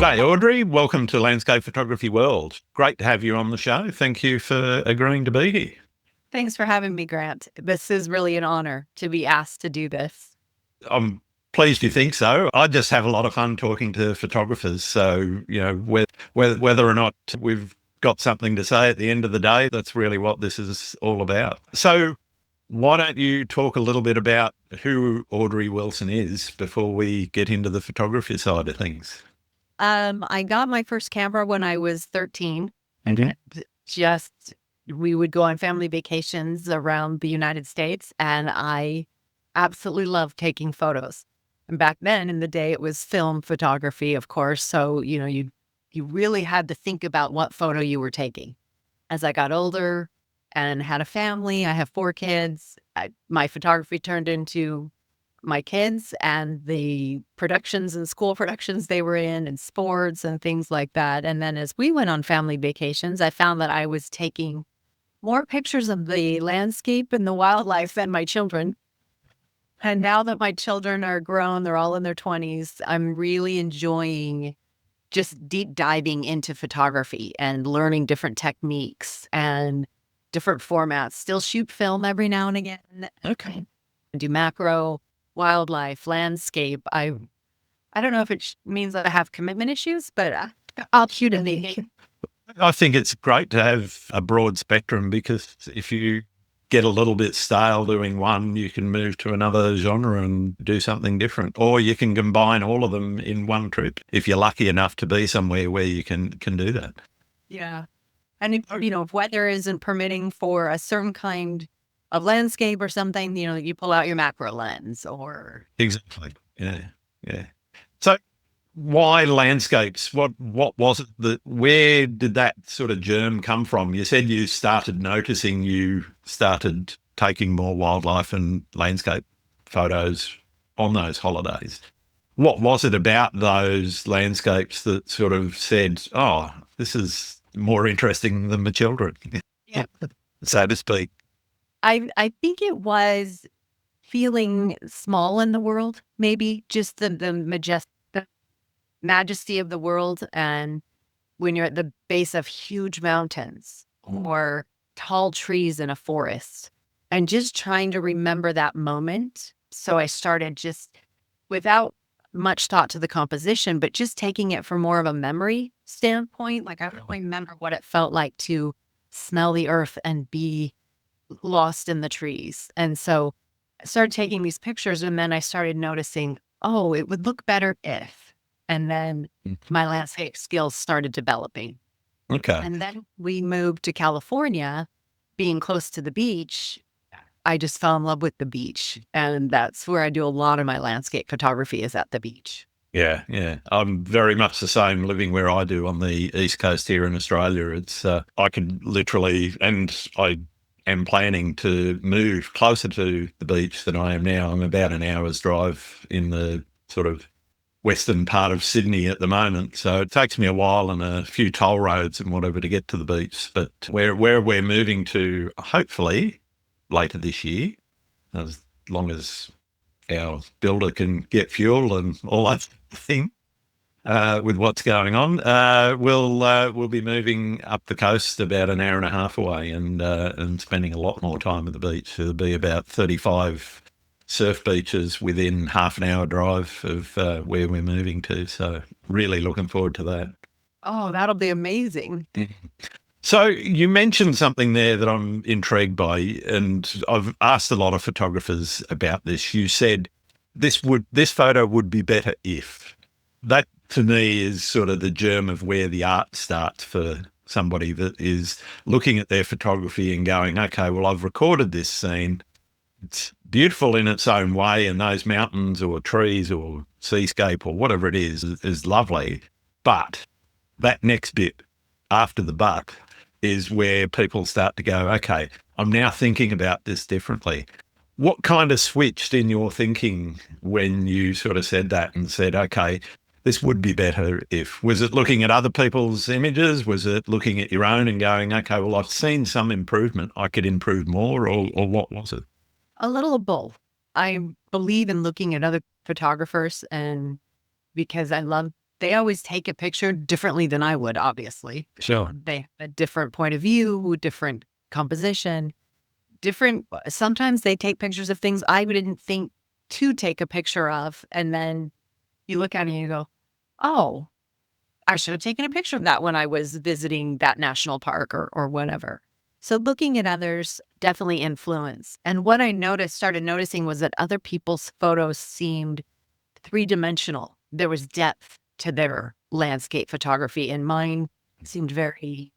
G'day, Audrey. Welcome to Landscape Photography World. Great to have you on the show. Thank you for agreeing to be here. Thanks for having me, Grant. This is really an honor to be asked to do this. I'm pleased you think so. I just have a lot of fun talking to photographers. So, whether or not we've got something to say at the end of the day, that's really what this is all about. So, why don't you talk a little bit about who Audrey Wilson is before we get into the photography side of things? I got my first camera when I was 13. Okay. Just we would go on family vacations around the United States, and I absolutely loved taking photos. And back then in the day, it was film photography, of course. So, you really had to think about what photo you were taking. As I got older and had a family, I have 4 kids. My photography turned into my kids and the productions and school productions they were in and sports and things like that. And then as we went on family vacations, I found that I was taking more pictures of the landscape and the wildlife than my children. And now that my children are grown, they're all in their 20s, I'm really enjoying just deep diving into photography and learning different techniques and different formats. Still shoot film every now and again. Okay. Do macro, wildlife, landscape. I don't know if it means that I have commitment issues, but I'll shoot anything. I think it's great to have a broad spectrum because if you get a little bit stale doing one, you can move to another genre and do something different. Or you can combine all of them in one trip if you're lucky enough to be somewhere where you can do that. Yeah. And if weather isn't permitting for a certain kind of landscape or something, you pull out your macro lens or. Exactly. Yeah. So why landscapes? What was it where did that sort of germ come from? You said you started noticing you started taking more wildlife and landscape photos on those holidays. What was it about those landscapes that sort of said, oh, this is more interesting than the children, Yeah. so to speak? I think it was feeling small in the world, maybe just the majesty of the world. And when you're at the base of huge mountains or tall trees in a forest, and just trying to remember that moment. So I started just without much thought to the composition, but just taking it from more of a memory standpoint. Like I really remember what it felt like to smell the earth and be lost in the trees. And so I started taking these pictures, and then I started noticing, oh, it would look better if. And then my landscape skills started developing. Okay. And then we moved to California, being close to the beach. I just fell in love with the beach. And that's where I do a lot of my landscape photography is at the beach. Yeah. I'm very much the same living where I do on the East Coast here in Australia. It's, I could literally, and I am planning to move closer to the beach than I am now. I'm about an hour's drive in the sort of western part of Sydney at the moment. So it takes me a while and a few toll roads and whatever to get to the beach. But where we're moving to, hopefully later this year, as long as our builder can get fuel and all that thing, with what's going on, we'll be moving up the coast about an hour and a half away and spending a lot more time at the beach. There'll be about 35 surf beaches within half an hour drive of where we're moving to. So really looking forward to that. Oh, that'll be amazing. So you mentioned something there that I'm intrigued by, and I've asked a lot of photographers about this. You said this photo would be better if. That to me is sort of the germ of where the art starts for somebody that is looking at their photography and going, okay, well, I've recorded this scene. It's beautiful in its own way, and those mountains or trees or seascape or whatever it is lovely. But that next bit after the but is where people start to go, okay, I'm now thinking about this differently. What kind of switched in your thinking when you sort of said that and said, okay, this would be better if? Was it looking at other people's images? Was it looking at your own and going, okay, well, I've seen some improvement. I could improve more, or what was it? A little of both. I believe in looking at other photographers, and because I love they always take a picture differently than I would, obviously. Sure. They have a different point of view, different composition, different. Sometimes they take pictures of things I didn't think to take a picture of. And then you look at it and you go, oh, I should have taken a picture of that when I was visiting that national park or whatever. So looking at others definitely influence. And what I started noticing was that other people's photos seemed three-dimensional. There was depth to their landscape photography, and mine seemed very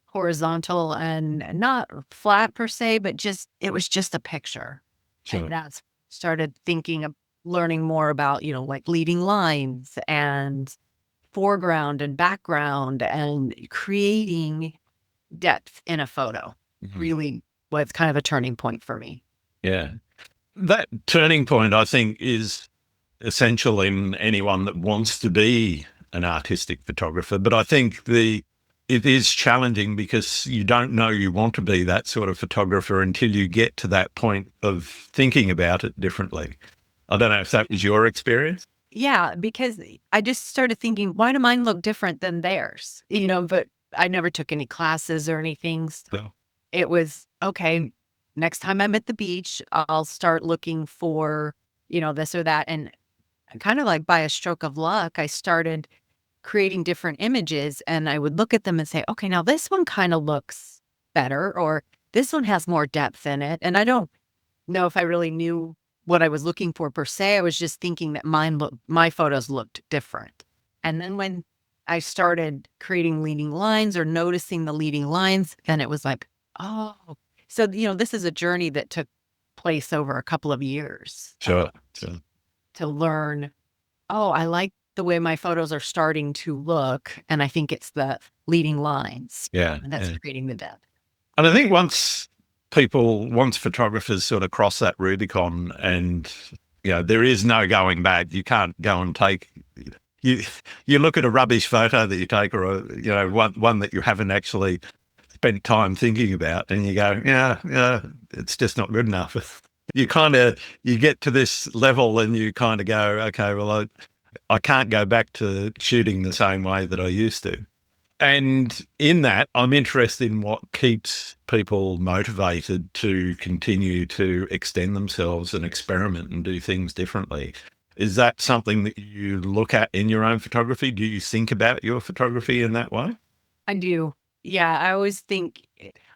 horizontal and not flat per se, but it was just a picture. Sure. And that's started thinking of learning more about, like leading lines and foreground and background and creating depth in a photo. Really was kind of a turning point for me. Yeah. That turning point, I think, is essential in anyone that wants to be an artistic photographer. But I think it is challenging because you don't know you want to be that sort of photographer until you get to that point of thinking about it differently. I don't know if that was your experience. Yeah, because I just started thinking, why do mine look different than theirs? But I never took any classes or anything. So it was, okay, next time I'm at the beach, I'll start looking for, this or that. And kind of like by a stroke of luck, I started creating different images, and I would look at them and say, okay, now this one kind of looks better, or this one has more depth in it. And I don't know if I really knew what I was looking for per se. I was just thinking that my photos looked different. And then when I started creating leading lines or noticing the leading lines, then it was like, oh, so, this is a journey that took place over a couple of years. Sure. To learn, oh, I like the way my photos are starting to look. And I think it's the leading lines. Yeah. And that's creating the depth. And I think once photographers sort of cross that Rubicon and, there is no going back, you can't go and take, you look at a rubbish photo that you take or, one that you haven't actually spent time thinking about and you go, yeah, it's just not good enough. You get to this level and you kind of go, okay, well, I can't go back to shooting the same way that I used to. And in that, I'm interested in what keeps people motivated to continue to extend themselves and experiment and do things differently. Is that something that you look at in your own photography? Do you think about your photography in that way? I do. Yeah, I always think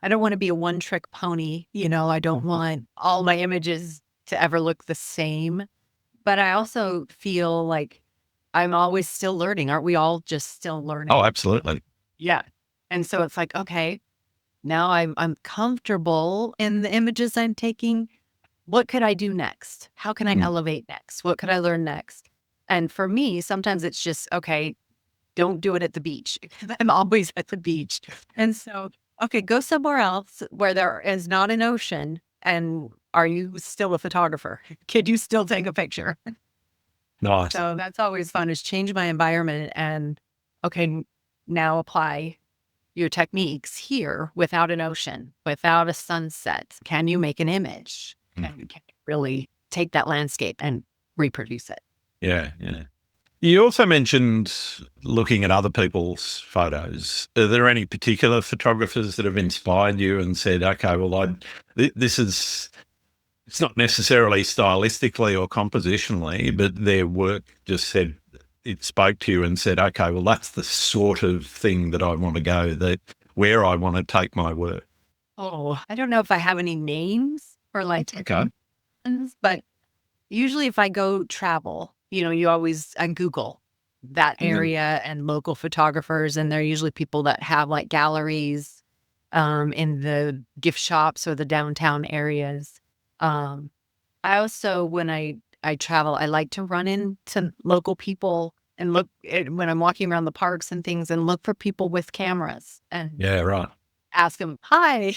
I don't want to be a one-trick pony. I don't want all my images to ever look the same. But I also feel like I'm always still learning. Aren't we all just still learning? Oh, absolutely. Yeah. And so it's like, okay, now I'm comfortable in the images I'm taking. What could I do next? How can I elevate next? What could I learn next? And for me, sometimes it's just, okay, don't do it at the beach. I'm always at the beach. And so, okay, go somewhere else where there is not an ocean. And are you still a photographer? Could you still take a picture? Nice. So that's always fun, is change my environment and, okay, now apply your techniques here without an ocean, without a sunset. Can you make an image? And can you really take that landscape and reproduce it? Yeah. You also mentioned looking at other people's photos. Are there any particular photographers that have inspired you and said, okay, well, it's not necessarily stylistically or compositionally, but their work just said, it spoke to you and said, okay, well, that's the sort of thing that I want to go, where I want to take my work? Oh, I don't know if I have any names or Okay. But usually if I go travel, I Google that area and local photographers, and they're usually people that have like galleries in the gift shops or the downtown areas. I also, when I travel, I like to run into local people and when I'm walking around the parks and things, and look for people with cameras and ask them, hi,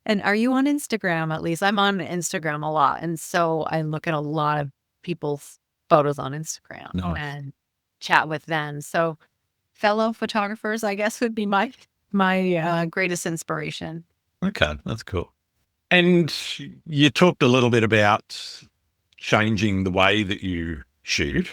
and are you on Instagram? At least I'm on Instagram a lot. And so I look at a lot of people's photos on Instagram and chat with them. So fellow photographers, I guess, would be my greatest inspiration. Okay, that's cool. And you talked a little bit about changing the way that you shoot.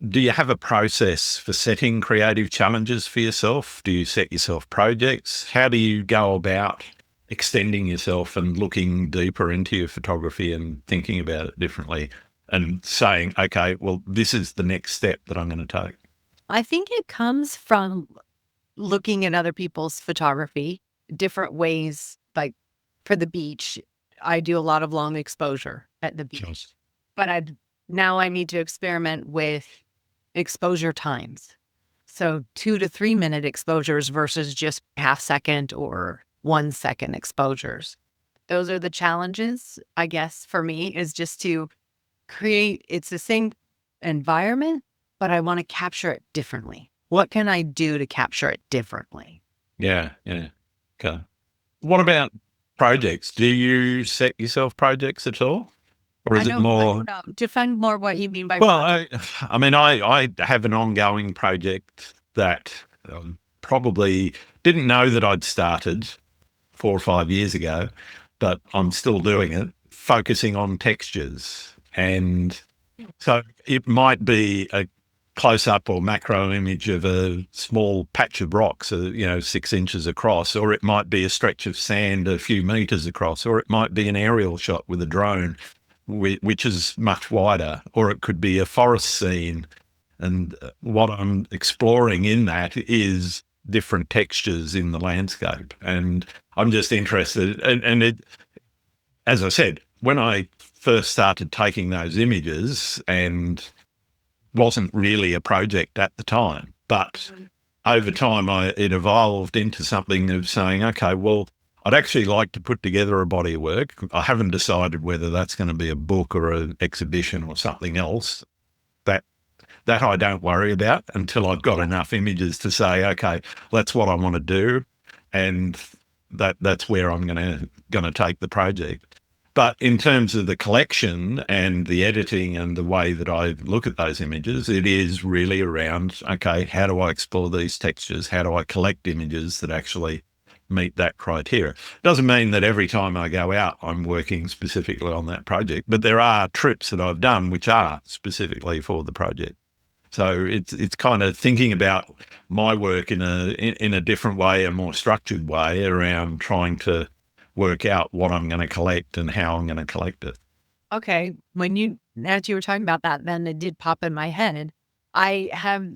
do you have a process for setting creative challenges for yourself? Do you set yourself projects? How do you go about extending yourself and looking deeper into your photography and thinking about it differently and saying, okay, well, this is the next step that I'm going to take? I think it comes from looking at other people's photography, different ways. Like for the beach, I do a lot of long exposure at the beach, Yes. but now I need to experiment with exposure times. So 2 to 3 minute exposures versus just half second or 1 second exposures. Those are the challenges, I guess, for me, is just to create, it's the same environment, but I want to capture it differently. What can I do to capture it differently? Yeah. Okay. What about projects? Do you set yourself projects at all? Or is it I more? don't know. Define more what you mean by Well, project. I have an ongoing project that probably didn't know that I'd started 4 or 5 years ago, but I'm still doing it, focusing on textures. And so it might be a close up or macro image of a small patch of rocks, 6 inches across, or it might be a stretch of sand a few meters across, or it might be an aerial shot with a drone, which is much wider, or it could be a forest scene. And what I'm exploring in that is different textures in the landscape. And I'm just interested. And it, as I said, when I first started taking those images, and wasn't really a project at the time, but over time it evolved into something of saying, okay, well, I'd actually like to put together a body of work. I haven't decided whether that's going to be a book or an exhibition or something else. That I don't worry about until I've got enough images to say, okay, that's what I want to do, and that's where I'm going to take the project. But in terms of the collection and the editing and the way that I look at those images, it is really around, okay, how do I explore these textures? How do I collect images that actually meet that criteria? Doesn't mean that every time I go out, I'm working specifically on that project, but there are trips that I've done which are specifically for the project. So it's kind of thinking about my work in a different way, a more structured way around trying to work out what I'm going to collect and how I'm going to collect it. Okay. As you were talking about that, then it did pop in my head. I have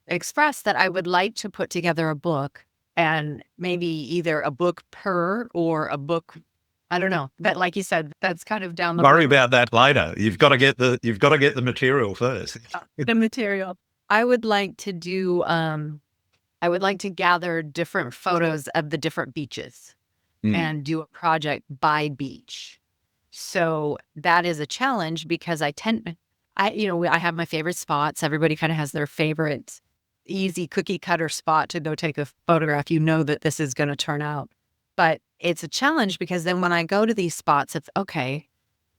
expressed that I would like to put together a book, and maybe either a book per or a book, I don't know. But like you said, that's kind of down the Worry road. about that later. You've got to get the material first. The material. I would like to do, I would like to gather different photos of the different beaches and do a project by beach. So that is a challenge because I have my favorite spots. Everybody kind of has their favorite easy cookie cutter spot to go take a photograph. You know that this is going to turn out. But it's a challenge because then when I go to these spots, it's okay,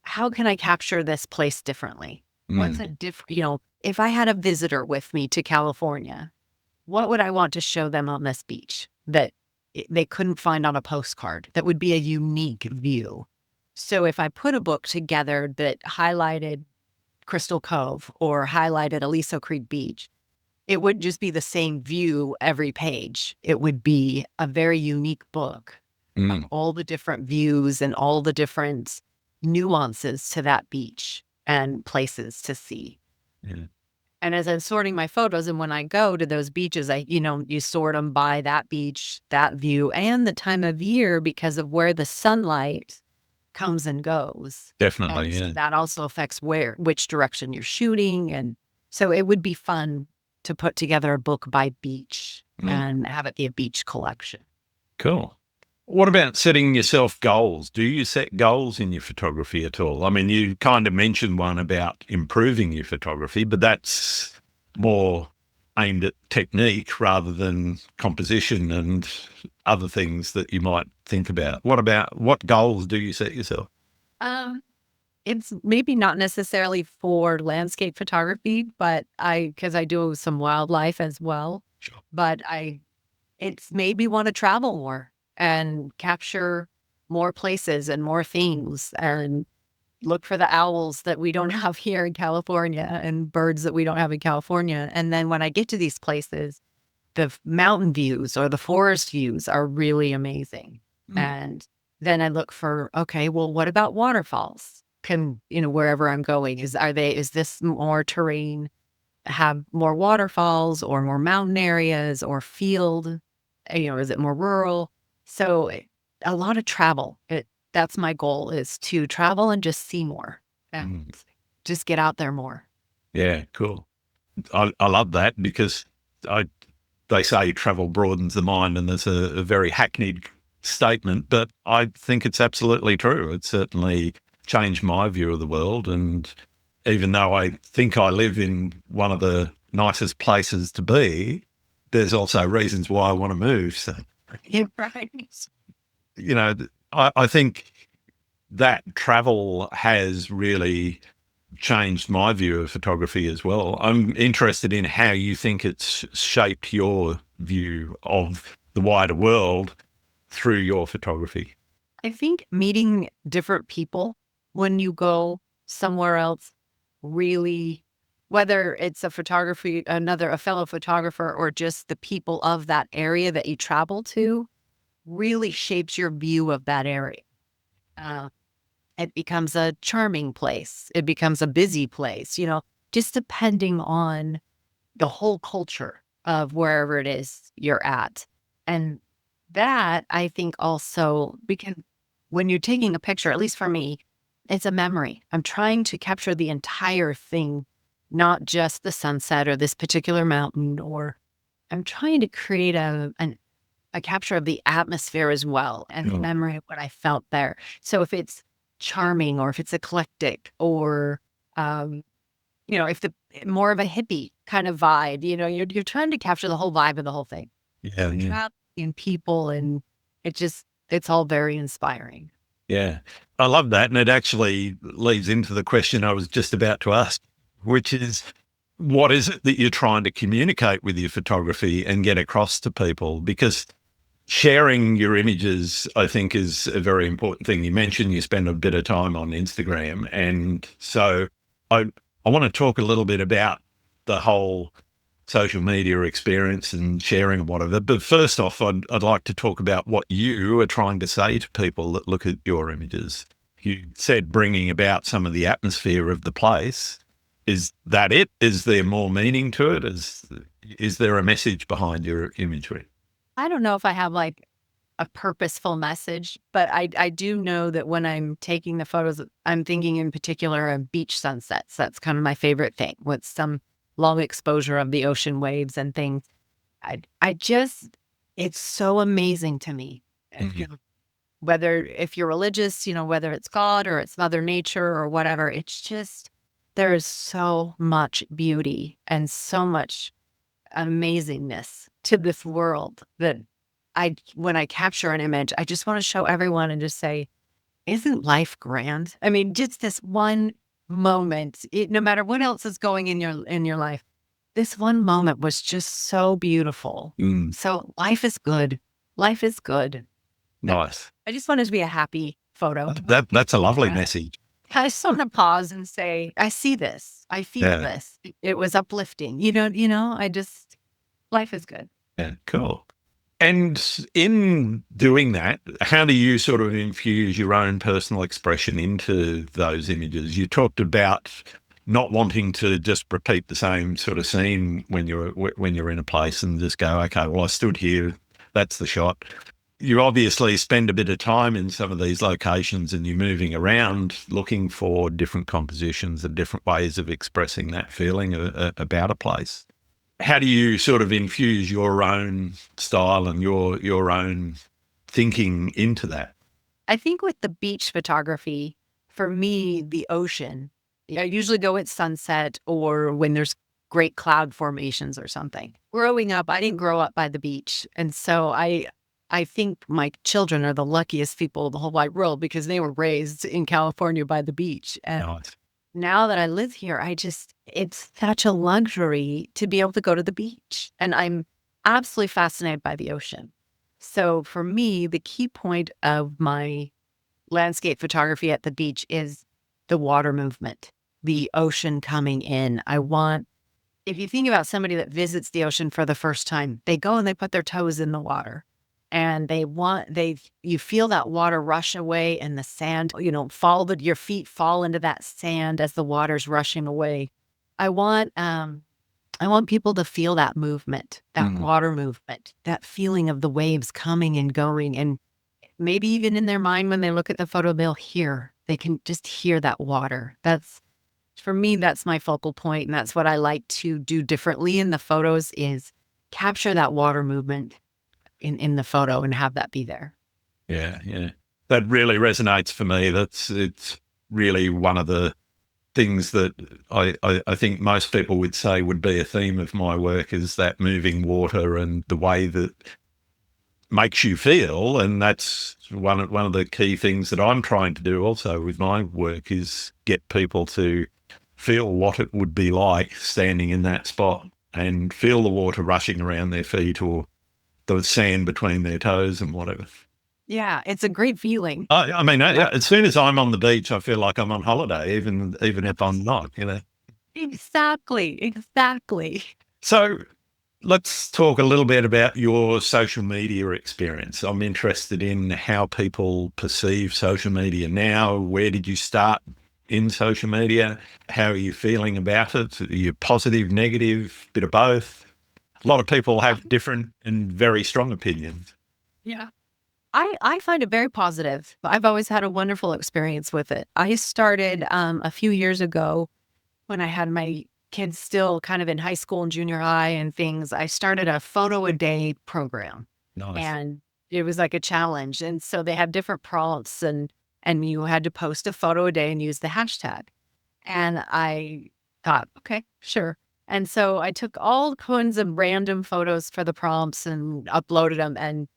how can I capture this place differently? What's a different, if I had a visitor with me to California, what would I want to show them on this beach that they couldn't find on a postcard that would be a unique view? So if I put a book together that highlighted Crystal Cove or highlighted Aliso Creek Beach, it wouldn't just be the same view every page. It would be a very unique book of all the different views and all the different nuances to that beach and places to see. Yeah. And as I'm sorting my photos, and when I go to those beaches, you sort them by that beach, that view, and the time of year because of where the sunlight comes and goes. Definitely, And so yeah. that also affects which direction you're shooting. And so it would be fun to put together a book by beach and have it be a beach collection. Cool. What about setting yourself goals? Do you set goals in your photography at all? I mean, you kind of mentioned one about improving your photography, but that's more aimed at technique rather than composition and other things that you might think about. What goals do you set yourself? It's maybe not necessarily for landscape photography, but because I do some wildlife as well, Sure. but it's made me want to travel more and capture more places and more things. And look for the owls that we don't have here in California and birds that we don't have in California. And then when I get to these places, the mountain views or the forest views are really amazing. And then I look for, okay, well, what about waterfalls? Can, wherever I'm going, is this more terrain, have more waterfalls or more mountain areas or field? Is it more rural? So a lot of travel. That's my goal, is to travel and just see more and just get out there more. Yeah, cool. I love that, because they say travel broadens the mind, and there's a very hackneyed statement, but I think it's absolutely true. It certainly changed my view of the world. And even though I think I live in one of the nicest places to be, there's also reasons why I want to move. So, Yeah, right. I think that travel has really changed my view of photography as well. I'm interested in how you think it's shaped your view of the wider world through your photography. I think meeting different people when you go somewhere else, really, whether it's a fellow photographer, or just the people of that area that you travel to, really shapes your view of that area. It becomes a charming place. It becomes a busy place, just depending on the whole culture of wherever it is you're at. And that, I think, also, because when you're taking a picture, at least for me, it's a memory. I'm trying to capture the entire thing, not just the sunset or this particular mountain, or I'm trying to create a capture of the atmosphere as well, and the memory of what I felt there. So if it's charming, or if it's eclectic, or if the more of a hippie kind of vibe, you're trying to capture the whole vibe of the whole thing. Yeah. Travel and people, and it's all very inspiring. Yeah. I love that. And it actually leads into the question I was just about to ask, which is, what is it that you're trying to communicate with your photography and get across to people? Because sharing your images, I think, is a very important thing. You mentioned you spend a bit of time on Instagram. And so I want to talk a little bit about the whole social media experience and sharing and whatever. But first off, I'd like to talk about what you are trying to say to people that look at your images. You said bringing about some of the atmosphere of the place. Is that it? Is there more meaning to it? Is there a message behind your imagery? I don't know if I have like a purposeful message, but I do know that when I'm taking the photos, I'm thinking in particular of beach sunsets. That's kind of my favorite thing, with some long exposure of the ocean waves and things. It's so amazing to me. Whether, if you're religious, whether it's God or it's Mother Nature or whatever, it's just, there is so much beauty and so much amazingness to this world that when I capture an image, I just want to show everyone and just say, isn't life grand? I mean, just this one moment, no matter what else is going in your life, this one moment was just so beautiful. So life is good. Life is good. Nice. I just want it to be a happy photo. That's a lovely message. I just want to pause and say, I see this. I feel this. It was uplifting. Life is good. Yeah, cool. And in doing that, how do you sort of infuse your own personal expression into those images? You talked about not wanting to just repeat the same sort of scene when you're in a place and just go, okay, well, I stood here, that's the shot. You obviously spend a bit of time in some of these locations, and you're moving around looking for different compositions and different ways of expressing that feeling about a place. How do you sort of infuse your own style and your own thinking into that? I think with the beach photography, for me, the ocean, I usually go at sunset or when there's great cloud formations or something. Growing up, I didn't grow up by the beach. And so I think my children are the luckiest people in the whole wide world, because they were raised in California by the beach. And Nice. now that I live here, it's such a luxury to be able to go to the beach. And I'm absolutely fascinated by the ocean. So for me, the key point of my landscape photography at the beach is the water movement, the ocean coming in. If you think about somebody that visits the ocean for the first time, they go and they put their toes in the water and you feel that water rush away and the sand, your feet fall into that sand as the water's rushing away. I want people to feel that movement, that water movement, that feeling of the waves coming and going. And maybe even in their mind, when they look at the photo, they can just hear that water. For me, that's my focal point, and that's what I like to do differently in the photos is capture that water movement in the photo and have that be there. Yeah, yeah. That really resonates for me. It's really one of the things that I think most people would say would be a theme of my work is that moving water and the way that makes you feel. And that's one of the key things that I'm trying to do also with my work is get people to feel what it would be like standing in that spot and feel the water rushing around their feet or the sand between their toes and whatever. Yeah, it's a great feeling. I mean, as soon as I'm on the beach, I feel like I'm on holiday, even if I'm not, Exactly. So let's talk a little bit about your social media experience. I'm interested in how people perceive social media now. Where did you start in social media? How are you feeling about it? Are you positive, negative, bit of both? A lot of people have different and very strong opinions. Yeah. I find it very positive. I've always had a wonderful experience with it. I started a few years ago when I had my kids still kind of in high school and junior high and things. I started a photo a day program. Nice. And it was like a challenge. And so they had different prompts and you had to post a photo a day and use the hashtag. And I thought, okay, sure. And so I took all kinds of random photos for the prompts and uploaded them and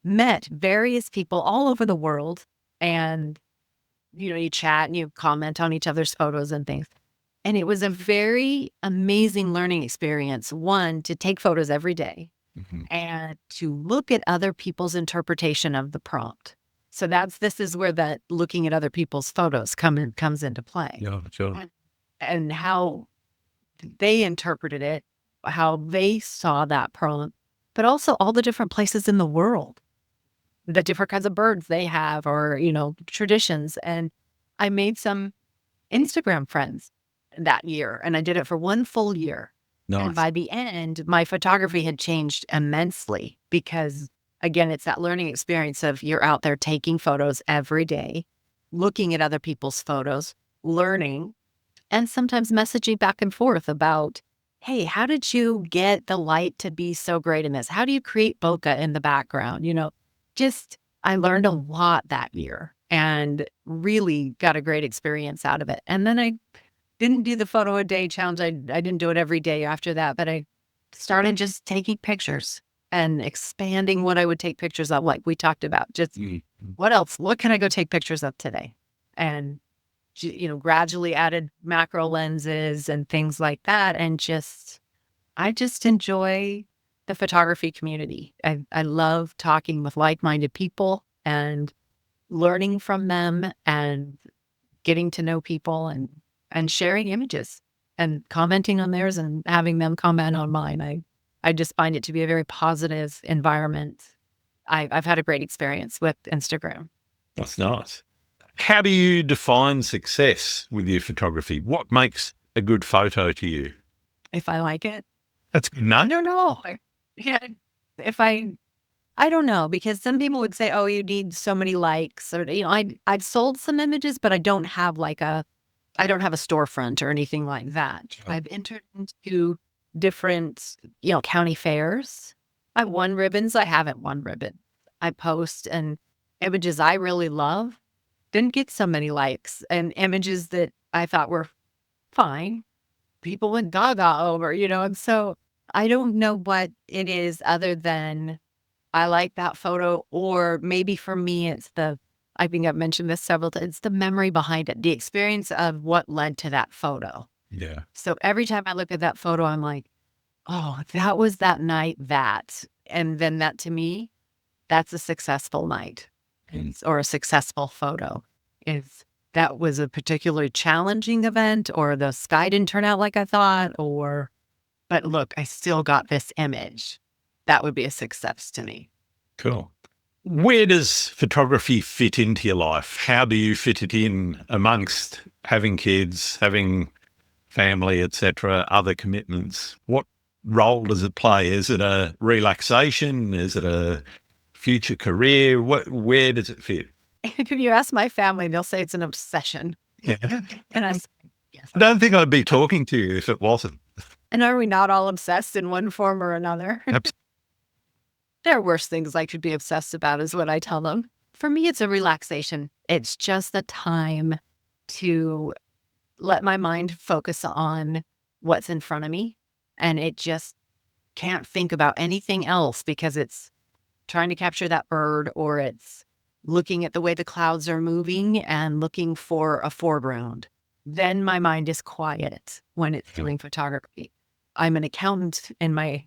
met various people all over the world. And, you chat and you comment on each other's photos and things. And it was a very amazing learning experience. One, to take photos every day and to look at other people's interpretation of the prompt. So this is where that looking at other people's photos comes into play. Yeah, sure. And how they interpreted it, how they saw that prompt, but also all the different places in the world, the different kinds of birds they have or, traditions. And I made some Instagram friends that year, and I did it for one full year. Nice. And by the end, my photography had changed immensely because, again, it's that learning experience of you're out there taking photos every day, looking at other people's photos, learning, and sometimes messaging back and forth about, hey, how did you get the light to be so great in this? How do you create bokeh in the background? I learned a lot that year and really got a great experience out of it. And then I didn't do the photo a day challenge. I didn't do it every day after that, but I started just taking pictures and expanding what I would take pictures of, like we talked about. Just what else? What can I go take pictures of today? And, gradually added macro lenses and things like that. And I just enjoy the photography community. I love talking with like-minded people and learning from them and getting to know people and sharing images and commenting on theirs and having them comment on mine. I just find it to be a very positive environment. I've had a great experience with Instagram. That's nice. How do you define success with your photography? What makes a good photo to you? If I like it. That's good. No? I don't know. Yeah. I don't know, because some people would say, oh, you need so many likes, or, I've sold some images, but I don't have a storefront or anything like that. Sure. I've entered into different, county fairs. I've won ribbons. I haven't won ribbons. I post and images I really love didn't get so many likes, and images that I thought were fine, people went gaga over, and so I don't know what it is other than I like that photo, or maybe for me, I think I've mentioned this several times, it's the memory behind it, the experience of what led to that photo. Yeah. So every time I look at that photo, I'm like, oh, that was that night and then that to me, that's a successful night or a successful photo is that was a particularly challenging event, or the sky didn't turn out like I thought, but look, I still got this image. That would be a success to me. Cool. Where does photography fit into your life? How do you fit it in amongst having kids, having family, etc., other commitments? What role does it play? Is it a relaxation? Is it a future career? Where does it fit? If you ask my family, they'll say it's an obsession. Yeah. And I say, yes. I don't think I'd be talking to you if it wasn't. And are we not all obsessed in one form or another? There are worse things I could be obsessed about, is what I tell them. For me, it's a relaxation. It's just the time to let my mind focus on what's in front of me. And it just can't think about anything else, because it's trying to capture that bird, or it's looking at the way the clouds are moving and looking for a foreground. Then my mind is quiet when it's doing photography. I'm an accountant in my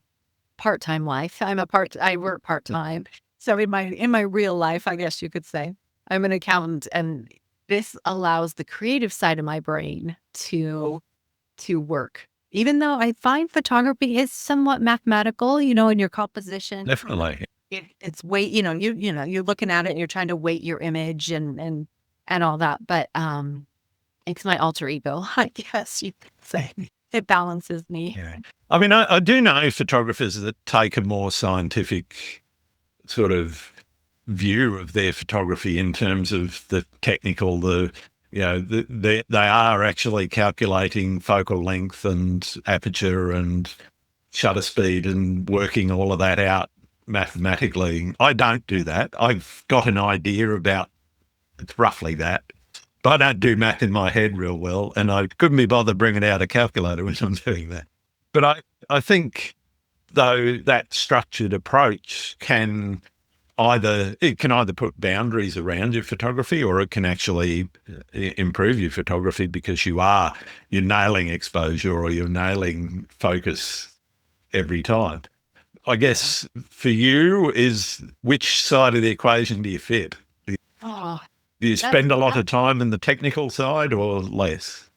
part-time life. I work part-time. So in my real life, I guess you could say, I'm an accountant, and this allows the creative side of my brain to work. Even though I find photography is somewhat mathematical, in your composition. Definitely. It's weight, you're looking at it and you're trying to weight your image and all that. But it's my alter ego, I guess you could say. It balances me. Yeah. I mean, I do know photographers that take a more scientific sort of view of their photography in terms of the technical, they are actually calculating focal length and aperture and shutter speed and working all of that out mathematically. I don't do that. I've got an idea about it's roughly that. But I don't do math in my head real well, and I couldn't be bothered bringing out a calculator when I'm doing that. But I think, though, that structured approach can either put boundaries around your photography, or it can actually improve your photography, because you're nailing exposure, or you're nailing focus every time. I guess for you, is which side of the equation do you fit? Oh, Do you spend a lot of time in the technical side or less?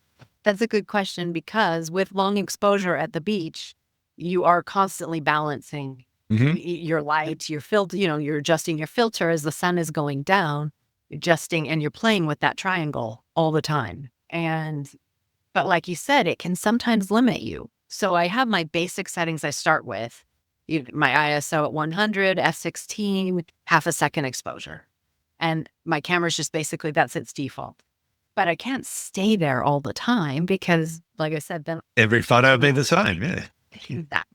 That's a good question, because with long exposure at the beach, you are constantly balancing your light, your filter, you're adjusting your filter as the sun is going down, and you're playing with that triangle all the time. But like you said, it can sometimes limit you. So I have my basic settings I start with, my ISO at 100, f16, half a second exposure. And my camera's just basically, that's its default. But I can't stay there all the time, because, like I said, then every photo will be the same, yeah. That.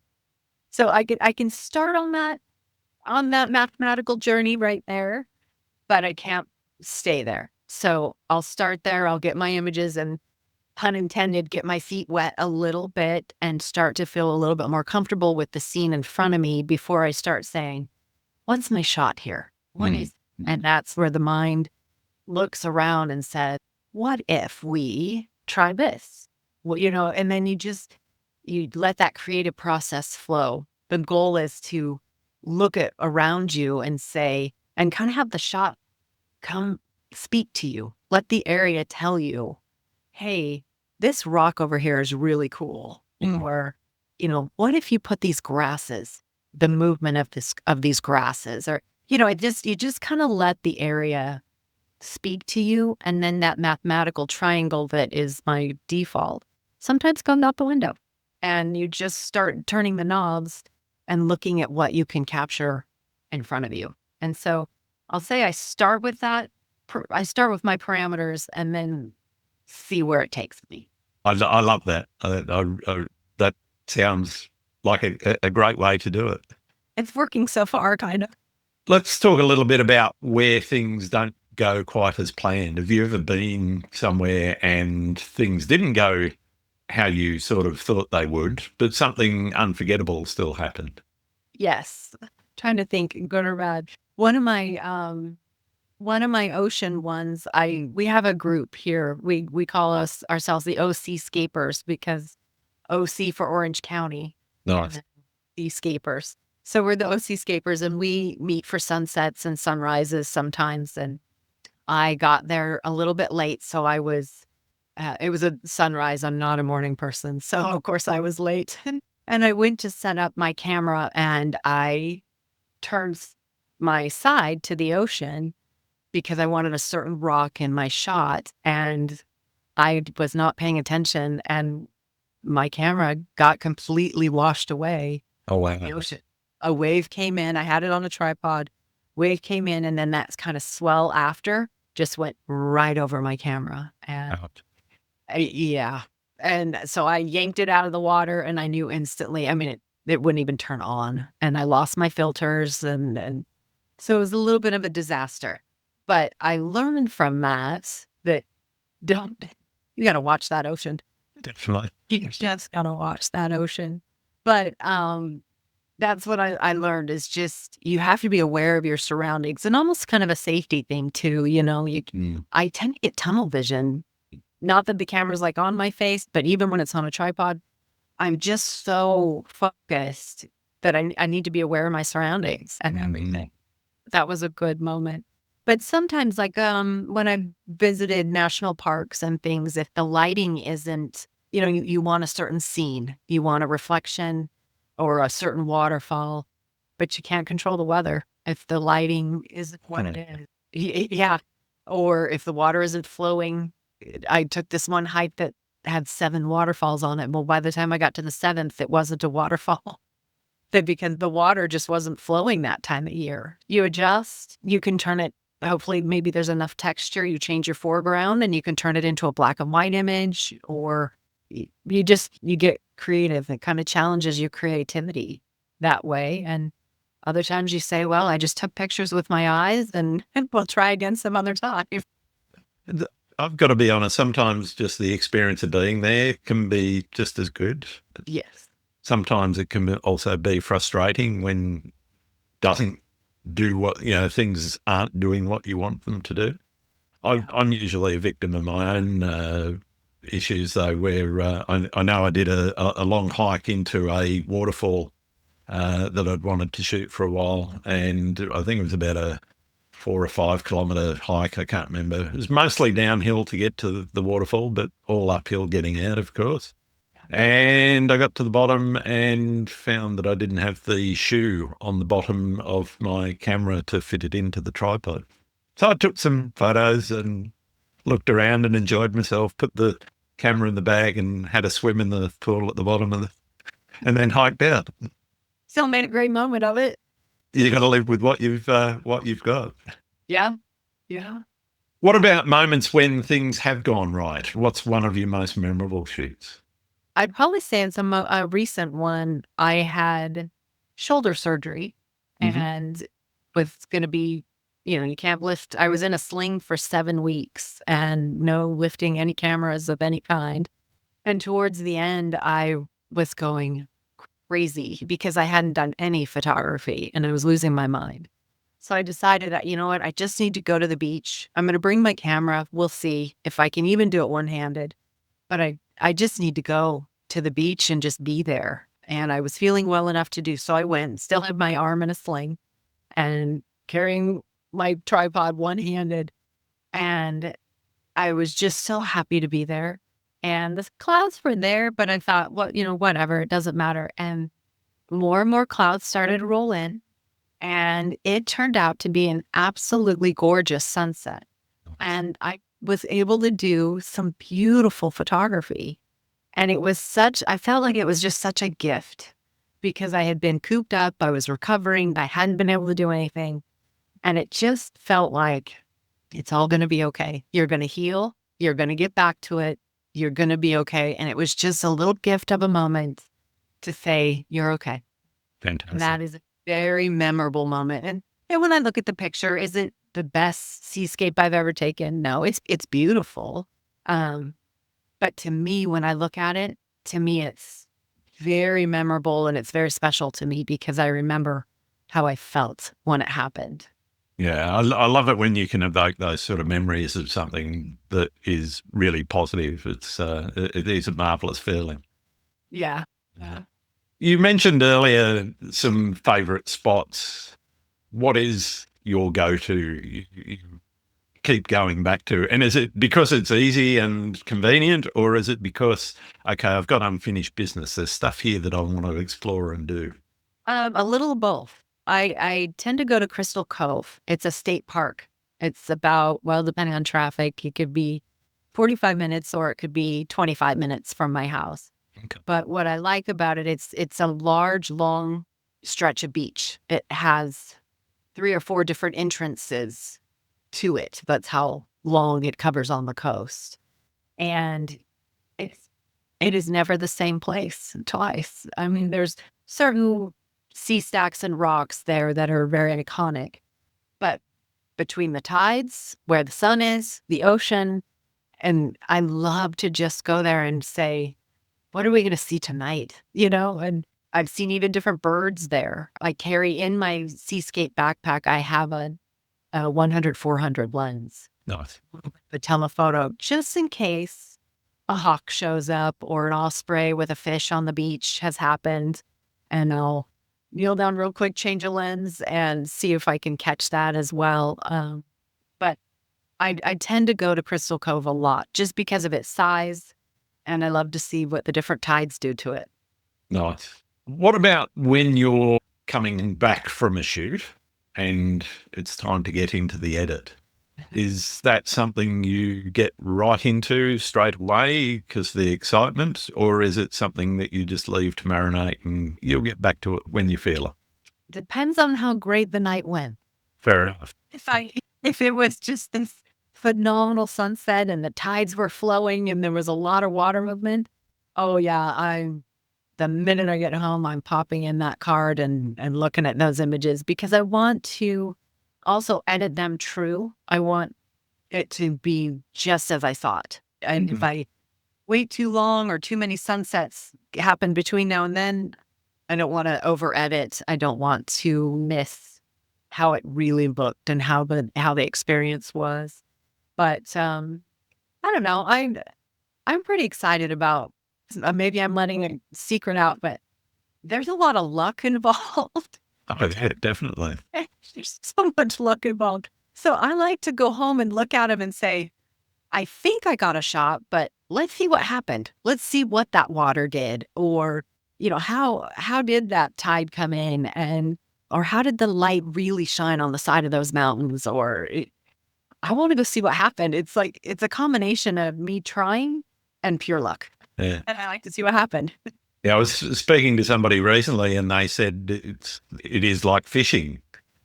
So I can start on that mathematical journey right there, but I can't stay there. So I'll start there. I'll get my images and, pun intended, get my feet wet a little bit and start to feel a little bit more comfortable with the scene in front of me before I start saying, what's my shot here? And that's where the mind looks around and says, what if we try this? Well, and then you let that creative process flow. The goal is to look at around you and say, and kind of have the shot come speak to you. Let the area tell you, hey, this rock over here is really cool. Or, what if you put these grasses, the movement of these grasses, or, you just kind of let the area speak to you. And then that mathematical triangle that is my default sometimes comes out the window, and you just start turning the knobs and looking at what you can capture in front of you. And so I'll say I start with that. I start with my parameters and then see where it takes me. I love that. That sounds like a great way to do it. It's working so far, kind of. Let's talk a little bit about where things don't go quite as planned. Have you ever been somewhere and things didn't go how you sort of thought they would, but something unforgettable still happened? Yes. Trying to think, good or bad. One of my ocean ones, we have a group here. We call ourselves the OCScapers, because OC for Orange County. Nice. Seascapers. So we're the OCScapers, and we meet for sunsets and sunrises sometimes. And I got there a little bit late, so I was it was a sunrise. I'm not a morning person, so of course I was late. And I went to set up my camera, and I turned my side to the ocean because I wanted a certain rock in my shot, and I was not paying attention, and my camera got completely washed away Oh, in the wow. ocean. A wave came in. I had it on a tripod. Wave came in, and then that kind of swell after just went right over my camera. And Ouch. yeah. And so I yanked it out of the water, and I knew instantly, I mean, it wouldn't even turn on. And I lost my filters. And so it was a little bit of a disaster. But I learned from that don't, you got to watch that ocean. Definitely. You just got to watch that ocean. But that's what I learned is just you have to be aware of your surroundings, and almost kind of a safety thing too. I tend to get tunnel vision. Not that the camera's like on my face, but even when it's on a tripod, I'm just so focused that I need to be aware of my surroundings and everything. That was a good moment. But sometimes, like when I visited national parks and things, if the lighting isn't, you want a certain scene, you want a reflection or a certain waterfall, but you can't control the weather. If the lighting isn't what it is. Yeah. Or if the water isn't flowing. I took this one hike that had 7 waterfalls on it. Well, by the time I got to the 7th, it wasn't a waterfall. Because the water just wasn't flowing that time of year. You adjust, you can turn it, hopefully maybe there's enough texture, you change your foreground and you can turn it into a black and white image, or you get creative. It kind of challenges your creativity that way. And other times you say, well, I just took pictures with my eyes and we'll try again some other time. I've got to be honest, sometimes just the experience of being there can be just as good. Yes. Sometimes it can also be frustrating when doesn't do what, things aren't doing what you want them to do. I'm usually a victim of my own issues, though, where I know I did a long hike into a waterfall that I'd wanted to shoot for a while, and I think it was about a 4 or 5 kilometre hike. I can't remember. It was mostly downhill to get to the waterfall, but all uphill getting out, of course. And I got to the bottom and found that I didn't have the shoe on the bottom of my camera to fit it into the tripod. So I took some photos and looked around and enjoyed myself, put the camera in the bag and had a swim in the pool at the bottom and then hiked out. Still made a great moment of it. You got to live with what you've got. Yeah. Yeah. What about moments when things have gone right? What's one of your most memorable shoots? I'd probably say in a recent one, I had shoulder surgery and was going to be, you can't lift. I was in a sling for 7 weeks and no lifting any cameras of any kind. And towards the end, I was going crazy because I hadn't done any photography and I was losing my mind. So I decided that, you know what, I just need to go to the beach. I'm going to bring my camera. We'll see if I can even do it one-handed. But I just need to go to the beach and just be there. And I was feeling well enough to do so. I went, still had my arm in a sling and carrying my tripod one-handed. And I was just so happy to be there. And the clouds were there, but I thought, well, whatever, it doesn't matter. And more clouds started to roll in. And it turned out to be an absolutely gorgeous sunset. And I was able to do some beautiful photography. And I felt like it was just such a gift because I had been cooped up. I was recovering. I hadn't been able to do anything. And it just felt like it's all going to be okay. You're going to heal. You're going to get back to it. You're going to be okay. And it was just a little gift of a moment to say, you're okay. Fantastic. And that is a very memorable moment. And when I look at the picture, is it the best seascape I've ever taken? No, it's beautiful. But to me, when I look at it, it's very memorable and it's very special to me because I remember how I felt when it happened. Yeah, I love it when you can evoke those sort of memories of something that is really positive. It is a marvelous feeling. Yeah. You mentioned earlier some favourite spots. What is your go-to? You keep going back to? And is it because it's easy and convenient, or is it because, okay, I've got unfinished business, there's stuff here that I want to explore and do? A little of both. I tend to go to Crystal Cove. It's a state park. It's about, well, depending on traffic, it could be 45 minutes or it could be 25 minutes from my house. Okay. But what I like about it, it's a large, long stretch of beach. It has 3 or 4 different entrances to it. That's how long it covers on the coast. And it's, it is never the same place twice. I mean, there's certain sea stacks and rocks there that are very iconic. But between the tides, where the sun is, the ocean, and I love to just go there and say, what are we going to see tonight? And I've seen even different birds there. I carry in my Seascape backpack, I have a 100-400 lens, Nice. the telephoto, just in case a hawk shows up or an osprey with a fish on the beach has happened. And I'll kneel down real quick, change a lens, and see if I can catch that as well. But I tend to go to Crystal Cove a lot just because of its size, and I love to see what the different tides do to it. Nice. What about when you're coming back from a shoot and it's time to get into the edit? Is that something you get right into straight away because of the excitement, or is it something that you just leave to marinate and you'll get back to it when you feel it? Depends on how great the night went. Fair enough. If it was just this phenomenal sunset and the tides were flowing and there was a lot of water movement, oh yeah, the minute I get home, I'm popping in that card and looking at those images because I want to also edit them true. I want it to be just as I thought. And if I wait too long or too many sunsets happen between now and then, I don't want to over edit. I don't want to miss how it really looked and how the experience was. But I don't know. I'm pretty excited about. Maybe I'm letting a secret out, but there's a lot of luck involved. Oh, yeah, definitely. There's so much luck involved. So I like to go home and look at them and say, I think I got a shot, but let's see what happened. Let's see what that water did, or how did that tide come in, or how did the light really shine on the side of those mountains, I want to go see what happened. It's like it's a combination of me trying and pure luck. Yeah. And I like to see what happened. Yeah, I was speaking to somebody recently and they said it is like fishing.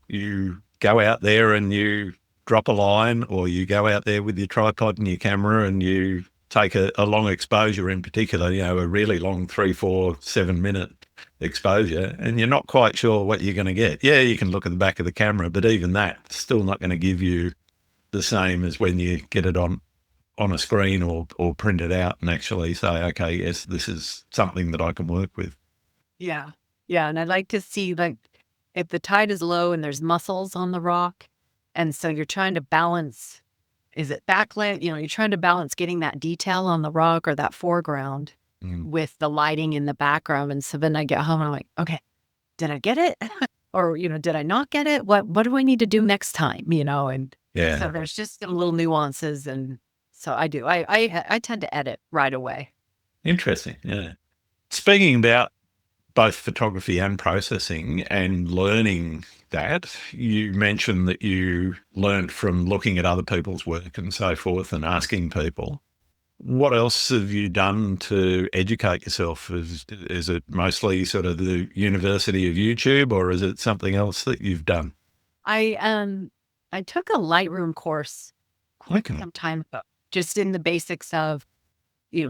You go out there and you drop a line, or you go out there with your tripod and your camera and you take a long exposure in particular, a really long 3, 4, 7-minute exposure, and you're not quite sure what you're going to get. Yeah, you can look at the back of the camera, but even that's still not going to give you the same as when you get it on a screen or print it out and actually say, okay, yes, this is something that I can work with. Yeah. Yeah. And I'd like to see, like, if the tide is low and there's mussels on the rock, and so you're trying to balance, is it backlit? You're trying to balance getting that detail on the rock or that foreground with the lighting in the background. And so then I get home and I'm like, okay, did I get it? Or, did I not get it? What do I need to do next time? And Yeah. so there's just little nuances. And so I do. I tend to edit right away. Interesting. Yeah. Speaking about both photography and processing and learning that, you mentioned that you learned from looking at other people's work and so forth and asking people. What else have you done to educate yourself? Is it mostly sort of the University of YouTube, or is it something else that you've done? I took a Lightroom course Okay. some time ago, just in the basics of,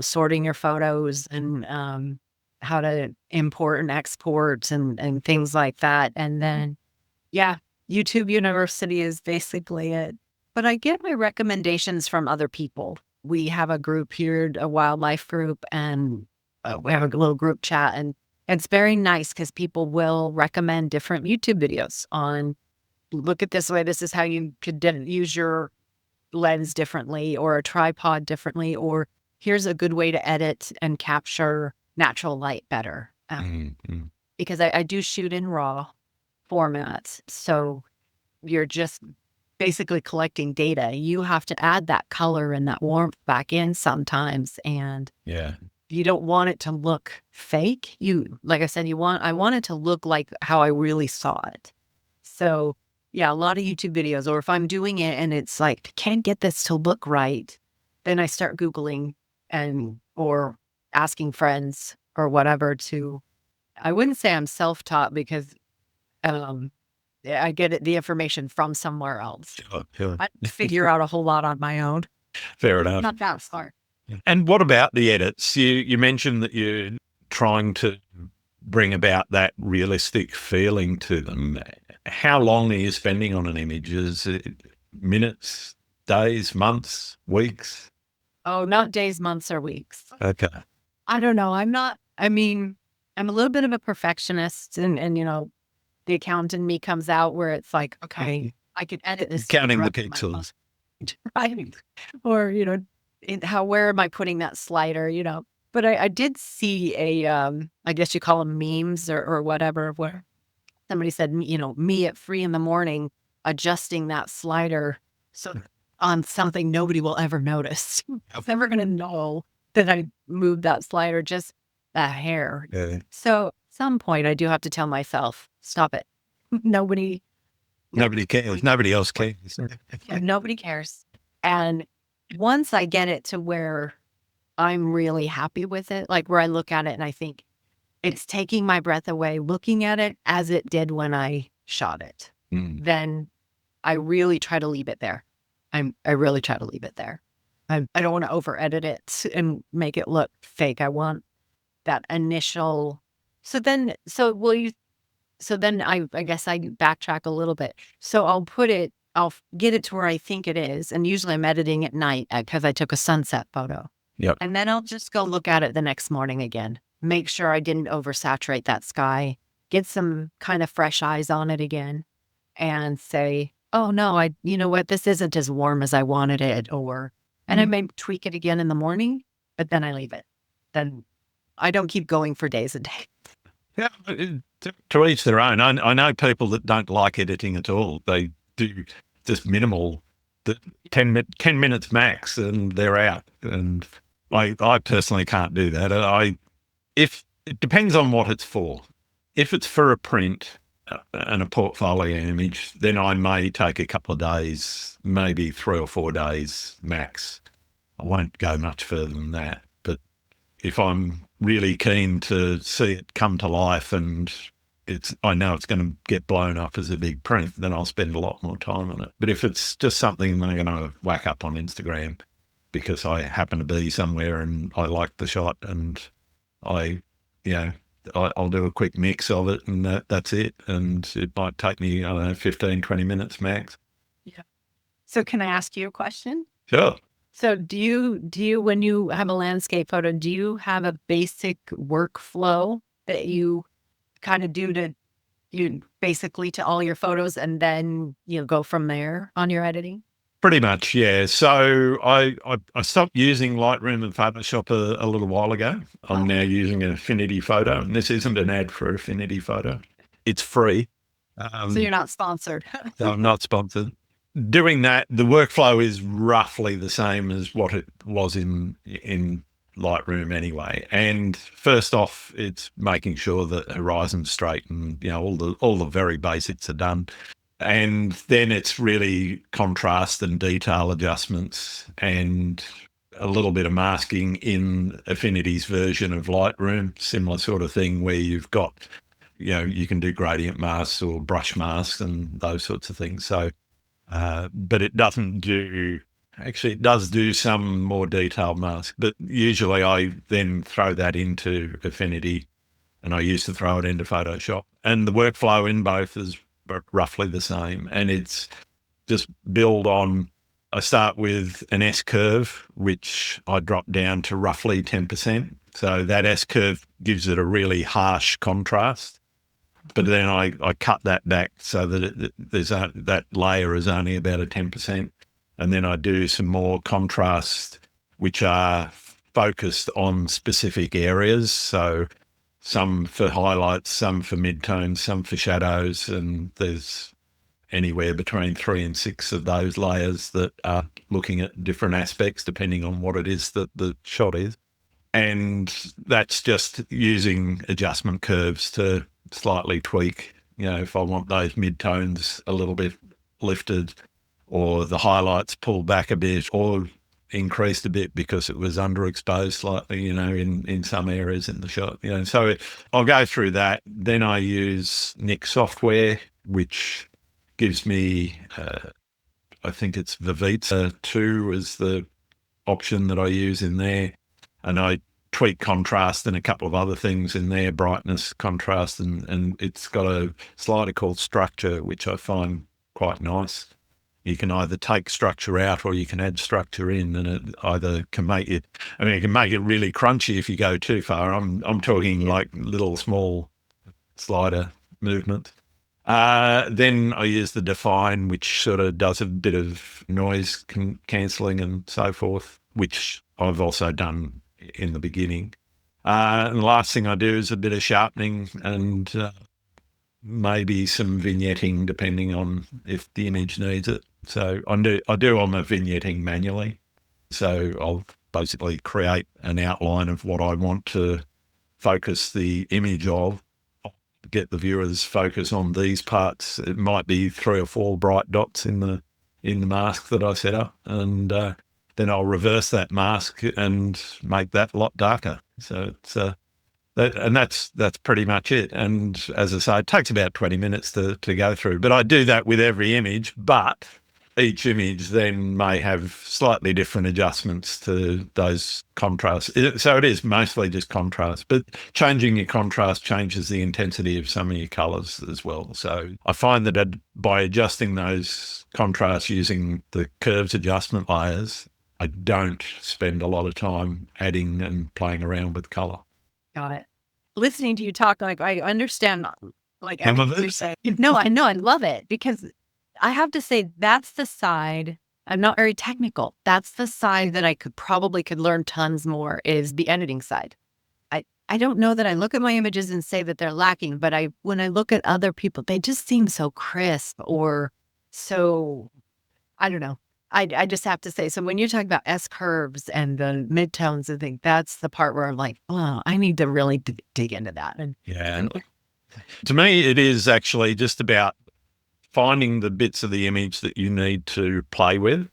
sorting your photos and how to import and export and things like that. And then, yeah, YouTube University is basically it. But I get my recommendations from other people. We have a group here, a wildlife group, and we have a little group chat. And it's very nice because people will recommend different YouTube videos on, look at this way. This is how you could use your lens differently, or a tripod differently, or here's a good way to edit and capture natural light better. Because I do shoot in RAW formats. So you're just basically collecting data. You have to add that color and that warmth back in sometimes. And Yeah. you don't want it to look fake. Like I said, I want it to look like how I really saw it. So yeah, a lot of YouTube videos, or if I'm doing it and it's like, can't get this to look right, then I start Googling or asking friends or whatever I wouldn't say I'm self-taught because, I get the information from somewhere else. Sure. I figure out a whole lot on my own. Fair enough. Not that smart. And what about the edits? You mentioned that you're trying to bring about that realistic feeling to them. How long are you spending on an image? Is it minutes, days, months, weeks? Oh, not days, months, or weeks. Okay. I don't know. I'm a little bit of a perfectionist, and the accountant in me comes out where it's like, okay, I could edit this. Counting the pixels. Right. Or, where am I putting that slider, But I did see I guess you call them memes or whatever, where somebody said, me at 3 a.m, adjusting that slider so on something nobody will ever notice. I'm never going to know that I moved that slider just a hair. Yeah. So at some point I do have to tell myself, stop it. Nobody cares. Nobody else cares. Yeah, nobody cares. And once I get it to where I'm really happy with it, like where I look at it and I think it's taking my breath away looking at it as it did when I shot it, then I really try to leave it there. I really try to leave it there. I don't want to over edit it and make it look fake. I want that initial. So then I guess I backtrack a little bit. So I'll get it to where I think it is. And usually I'm editing at night because I took a sunset photo. Yep. And then I'll just go look at it the next morning again. Make sure I didn't oversaturate that sky. Get some kind of fresh eyes on it again. And say, oh no, you know what? This isn't as warm as I wanted it. And I may tweak it again in the morning, but then I leave it. Then I don't keep going for days and days. Yeah, to each their own. I know people that don't like editing at all. They do just minimal, 10 minutes max, and they're out. And I personally can't do that. If it depends on what it's for. If it's for a print and a portfolio image, then I may take a couple of days, maybe 3 or 4 days max. I won't go much further than that. But if I'm really keen to see it come to life and I know it's going to get blown up as a big print, then I'll spend a lot more time on it. But if it's just something they're going to whack up on Instagram because I happen to be somewhere and I like the shot and I'll do a quick mix of it and that's it. And it might take me, 15, 20 minutes max. Yeah. So can I ask you a question? Sure. So do you, when you have a landscape photo, do you have a basic workflow that you kind of do basically to all your photos and then go from there on your editing? Pretty much, yeah. So I stopped using Lightroom and Photoshop a little while ago. I'm now using an Affinity Photo, and this isn't an ad for Affinity Photo. It's free. So you're not sponsored. So I'm not sponsored. Doing that, the workflow is roughly the same as what it was in Lightroom anyway. And first off, it's making sure that horizon's straight and all the very basics are done. And then it's really contrast and detail adjustments and a little bit of masking in Affinity's version of Lightroom, similar sort of thing where you've got, you can do gradient masks or brush masks and those sorts of things. So, but it doesn't it does do some more detailed masks, but usually I then throw that into Affinity and I used to throw it into Photoshop, and the workflow in both is roughly the same. And it's just I start with an S curve, which I drop down to roughly 10%. So that S curve gives it a really harsh contrast. But then I cut that back so that that layer is only about a 10%. And then I do some more contrast, which are focused on specific areas. So some for highlights, some for midtones, some for shadows. And there's anywhere between 3 and 6 of those layers that are looking at different aspects depending on what it is that the shot is. And that's just using adjustment curves to slightly tweak, if I want those mid-tones a little bit lifted or the highlights pulled back a bit or increased a bit because it was underexposed slightly, in some areas in the shot. So I'll go through that. Then I use Nik software, which gives me, I think it's Vivita 2 is the option that I use in there. And I tweak contrast and a couple of other things in there, brightness, contrast, and it's got a slider called structure, which I find quite nice. You can either take structure out or you can add structure in, and it either can make it, it can make it really crunchy if you go too far. I'm talking like little small slider movements. Then I use the define, which sort of does a bit of noise cancelling and so forth, which I've also done in the beginning. And the last thing I do is a bit of sharpening and maybe some vignetting, depending on if the image needs it. So I do all my vignetting manually. So I'll basically create an outline of what I want to focus the image of, get the viewers focus on these parts. It might be 3 or 4 bright dots in the mask that I set up, and then I'll reverse that mask and make that a lot darker. So it's that's pretty much it. And as I say, it takes about 20 minutes to go through. But I do that with every image, but each image then may have slightly different adjustments to those contrasts. So it is mostly just contrast, but changing your contrast changes the intensity of some of your colours as well. So I find that by adjusting those contrasts using the curves adjustment layers, I don't spend a lot of time adding and playing around with colour. Got it. Listening to you talk, I understand everything you're saying. No, I know. I love it because I have to say that's the side. I'm not very technical. That's the side that I could learn tons more, is the editing side. I don't know that I look at my images and say that they're lacking, but when I look at other people, they just seem so crisp or so, I don't know. I just have to say, so when you talk about S curves and the midtones, I think that's the part where I'm like, oh, I need to really dig into that. And to me, it is actually just about finding the bits of the image that you need to play with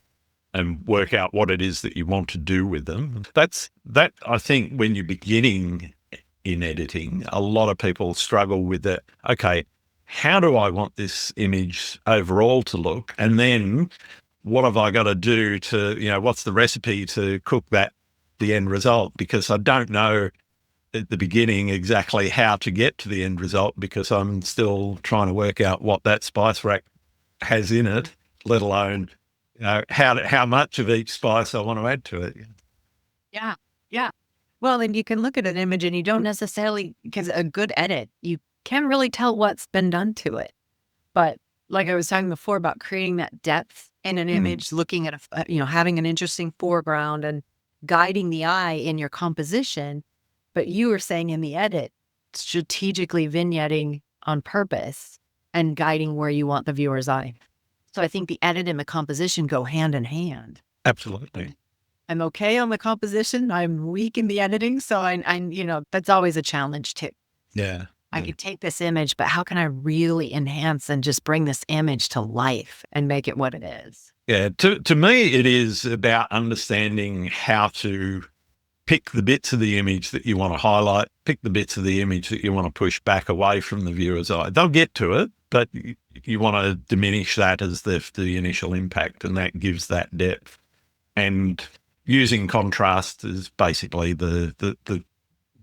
and work out what it is that you want to do with them. That I think when you're beginning in editing, a lot of people struggle with that. Okay, how do I want this image overall to look? And then what have I got to do to, what's the recipe to cook the end result? Because I don't know at the beginning exactly how to get to the end result, because I'm still trying to work out what that spice rack has in it, let alone how much of each spice I want to add to it. Yeah. Well, and you can look at an image and you don't necessarily, because a good edit, you can't really tell what's been done to it. But like I was talking before about creating that depth in an image, looking at having an interesting foreground and guiding the eye in your composition. But you were saying in the edit, strategically vignetting on purpose and guiding where you want the viewer's eye. So I think the edit and the composition go hand in hand. Absolutely. I'm okay on the composition. I'm weak in the editing. So I that's always a challenge too. Yeah. I could take this image, but how can I really enhance and just bring this image to life and make it what it is? Yeah. To me, it is about understanding how to pick the bits of the image that you want to highlight, pick the bits of the image that you want to push back away from the viewer's eye. They'll get to it, but you want to diminish that as the initial impact, and that gives that depth. And using contrast is basically the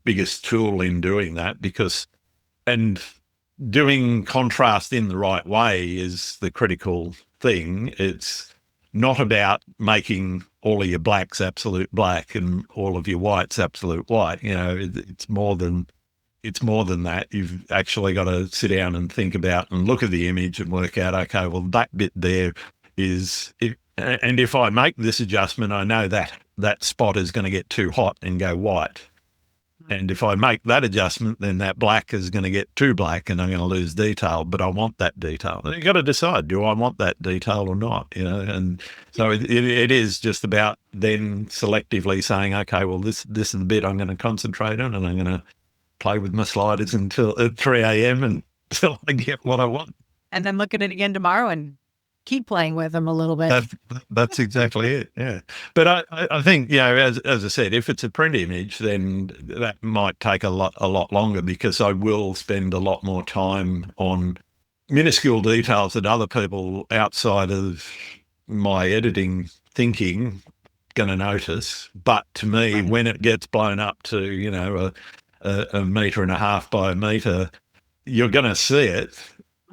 biggest tool in doing that, and doing contrast in the right way is the critical thing. It's not about making all of your blacks absolute black and all of your whites absolute white. It's more than that. You've actually got to sit down and think about and look at the image and work out, okay, well, that bit there is, and if I make this adjustment, I know that spot is going to get too hot and go white. And if I make that adjustment, then that black is going to get too black and I'm going to lose detail, but I want that detail. And you got to decide, do I want that detail or not? And so it is just about then selectively saying, okay, well, this is the bit I'm going to concentrate on, and I'm going to play with my sliders until at 3 a.m. until I get what I want. And then look at it again tomorrow and keep playing with them a little bit. That's exactly it. Yeah. But I think, as I said, if it's a print image, then that might take a lot longer, because I will spend a lot more time on minuscule details that other people outside of my editing thinking going to notice. But to me, when it gets blown up to, a metre and a half by a metre, you're going to see it.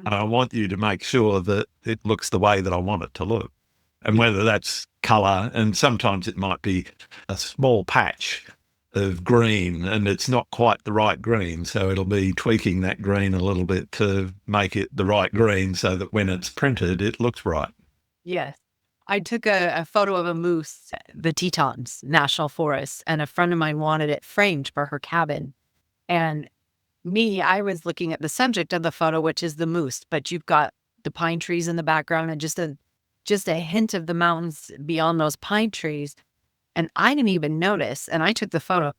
And I want you to make sure that it looks the way that I want it to look. And whether that's colour, and sometimes it might be a small patch of green and it's not quite the right green. So it'll be tweaking that green a little bit to make it the right green so that when it's printed, it looks right. Yes. I took a photo of a moose, the Tetons National Forest, and a friend of mine wanted it framed for her cabin. And I was looking at the subject of the photo, which is the moose, but you've got the pine trees in the background and just a hint of the mountains beyond those pine trees. And I didn't even notice. And I took the photo.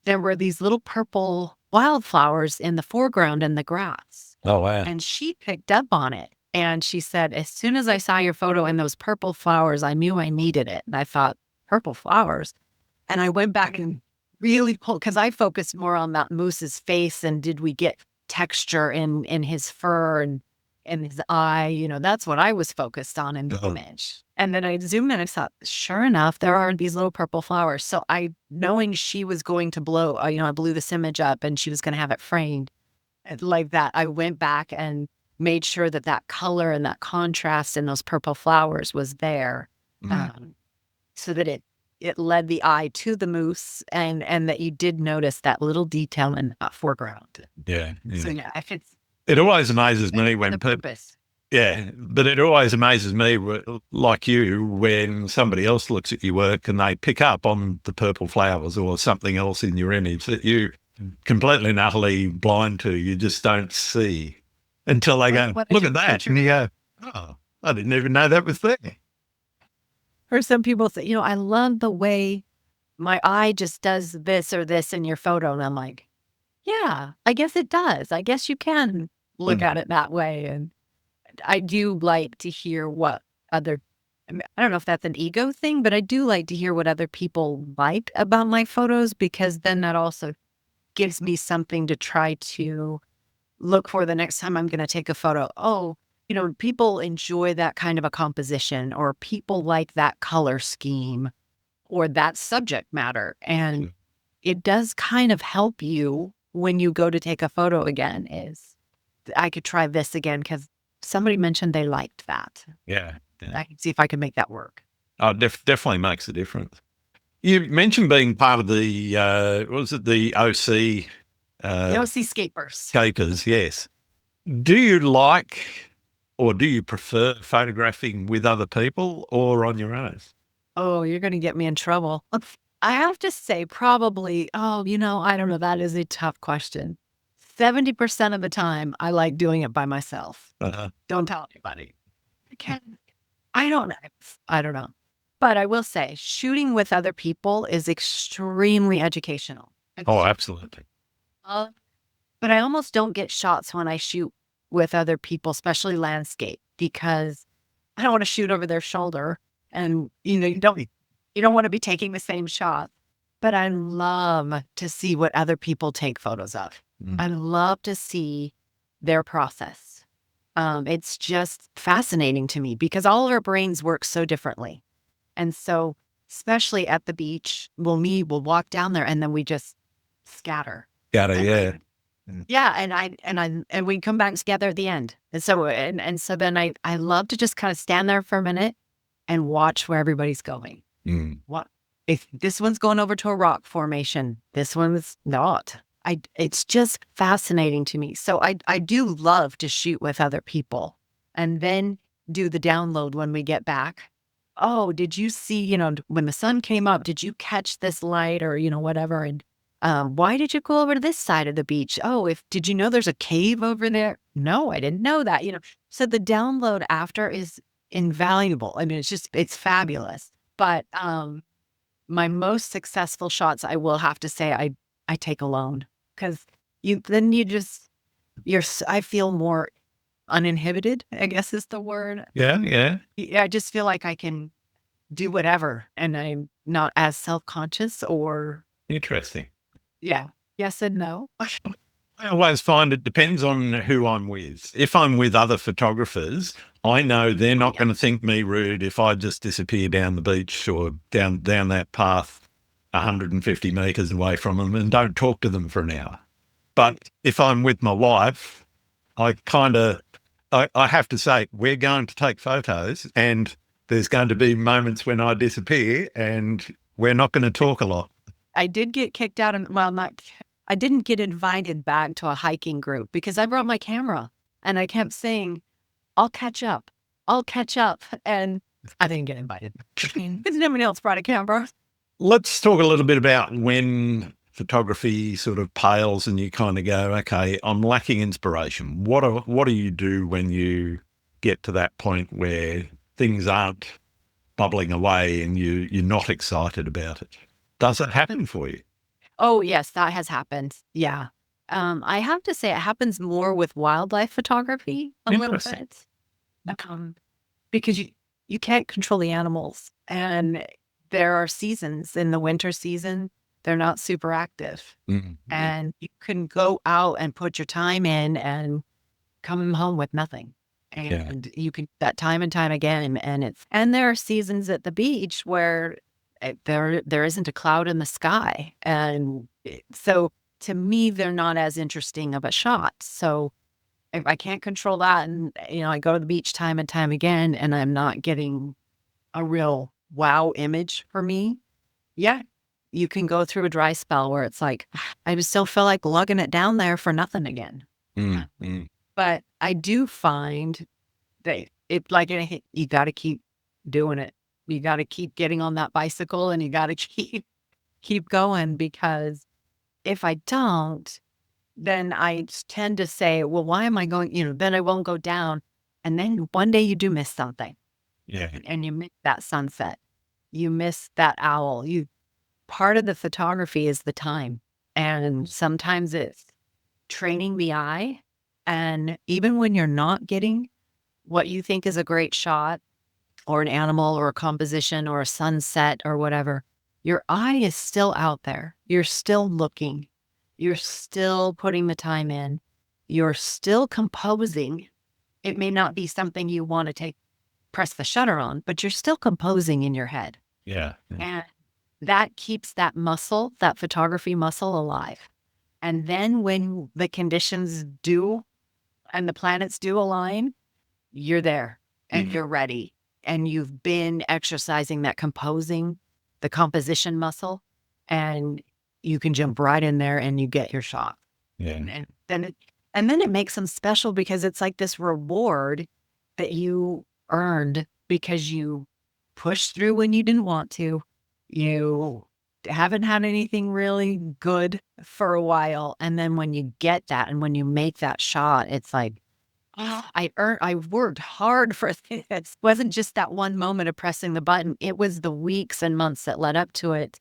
There were these little purple wildflowers in the foreground in the grass. Oh, wow. And she picked up on it. And she said, as soon as I saw your photo and those purple flowers, I knew I needed it. And I thought, purple flowers? And I went back and really pulled, because I focused more on that moose's face and did we get texture in his fur and in his eye. That's what I was focused on in the image. And then I zoomed in and I thought, sure enough, there are these little purple flowers. So knowing she was going to blow, I blew this image up and she was going to have it framed like that. I went back and made sure that color and that contrast in those purple flowers was there, so that it led the eye to the moose, and that you did notice that little detail in that foreground. Yeah. So if it's, it always amazes me when people, but it always amazes me, like you, when somebody else looks at your work and they pick up on the purple flowers or something else in your image that you completely and utterly blind to, you just don't see until they go, look at that. And you go, oh, I didn't even know that was there. Or some people say, I love the way my eye just does this or this in your photo. And I'm like, yeah, I guess it does. I guess you can look at it that way. And I do like to hear what I don't know if that's an ego thing, but I do like to hear what other people like about my photos, because then that also gives me something to try to look for the next time I'm going to take a photo. Oh, people enjoy that kind of a composition, or people like that color scheme or that subject matter. And it does kind of help you when you go to take a photo again, is I could try this again because somebody mentioned they liked that. Yeah. I can see if I can make that work. Oh, definitely makes a difference. You mentioned being part of the, the OC? The OCScapers. Scapers, yes. Do you like, or do you prefer photographing with other people or on your own? Oh, you're going to get me in trouble. I have to say probably, I don't know. That is a tough question. 70% of the time, I like doing it by myself. Don't tell anybody. I don't know. But I will say, shooting with other people is extremely educational. Oh, absolutely. But I almost don't get shots when I shoot with other people, especially landscape, because I don't want to shoot over their shoulder, and you don't want to be taking the same shot. But I love to see what other people take photos of. I love to see their process. It's just fascinating to me because all of our brains work so differently. And so, especially at the beach, we'll walk down there and then we just scatter. Yeah. Yeah, and we come back together at the end. And so then I love to just kind of stand there for a minute and watch where everybody's going. What if this one's going over to a rock formation? This one's not. It's just fascinating to me. So I do love to shoot with other people and then do the download when we get back. Oh, did you see, when the sun came up, did you catch this light or, whatever? And Why did you go over to this side of the beach? Oh, did you know there's a cave over there? No, I didn't know that, So the download after is invaluable. I mean, it's fabulous. But my most successful shots, I will have to say, I take alone, because I feel more uninhibited, I guess is the word. Yeah, yeah. I just feel like I can do whatever, and I'm not as self-conscious or Interesting. yeah. Yes and no. I always find it depends on who I'm with. If I'm with other photographers, I know they're not going to think me rude if I just disappear down the beach or down that path 150 meters away from them and don't talk to them for an hour. But if I'm with my wife, I have to say, we're going to take photos, and there's going to be moments when I disappear and we're not going to talk a lot. I did get kicked out I didn't get invited back to a hiking group because I brought my camera, and I kept saying, I'll catch up. I'll catch up. And I didn't get invited because nobody else brought a camera. Let's talk a little bit about when photography sort of pales and you kind of go, okay, I'm lacking inspiration. What do you do when you get to that point where things aren't bubbling away and you're not excited about it? Does it happen for you? Oh, yes, that has happened. Yeah. I have to say it happens more with wildlife photography a little Interesting. bit. Because you can't control the animals, and there are seasons. In the winter season, they're not super active, and you can go out and put your time in and come home with nothing. And you can that time and time again, and there are seasons at the beach where there isn't a cloud in the sky, and so to me they're not as interesting of a shot. So if I can't control that, and I go to the beach time and time again, and I'm not getting a real wow image for me, yeah, you can go through a dry spell where it's like, I just still feel like lugging it down there for nothing again. But I do find that you got to keep doing it. You got to keep getting on that bicycle, and you got to keep going, because if I don't, then I tend to say, well, why am I going, then I won't go down. And then one day you do miss something. Yeah. And you miss that sunset. You miss that owl. Part of the photography is the time. And sometimes it's training the eye. And even when you're not getting what you think is a great shot, or an animal, or a composition, or a sunset, or whatever, your eye is still out there. You're still looking. You're still putting the time in. You're still composing. It may not be something you want to press the shutter on, but you're still composing in your head. Yeah. And that keeps that muscle, that photography muscle, alive. And then when the conditions do, and the planets do align, you're there and you're ready. And you've been exercising that the composition muscle, and you can jump right in there and you get your shot. Yeah. And then it makes them special, because it's like this reward that you earned because you pushed through when you didn't want to. You haven't had anything really good for a while. And then when you get that, and when you make that shot, it's like, oh, I worked hard for this. It wasn't just that one moment of pressing the button. It was the weeks and months that led up to it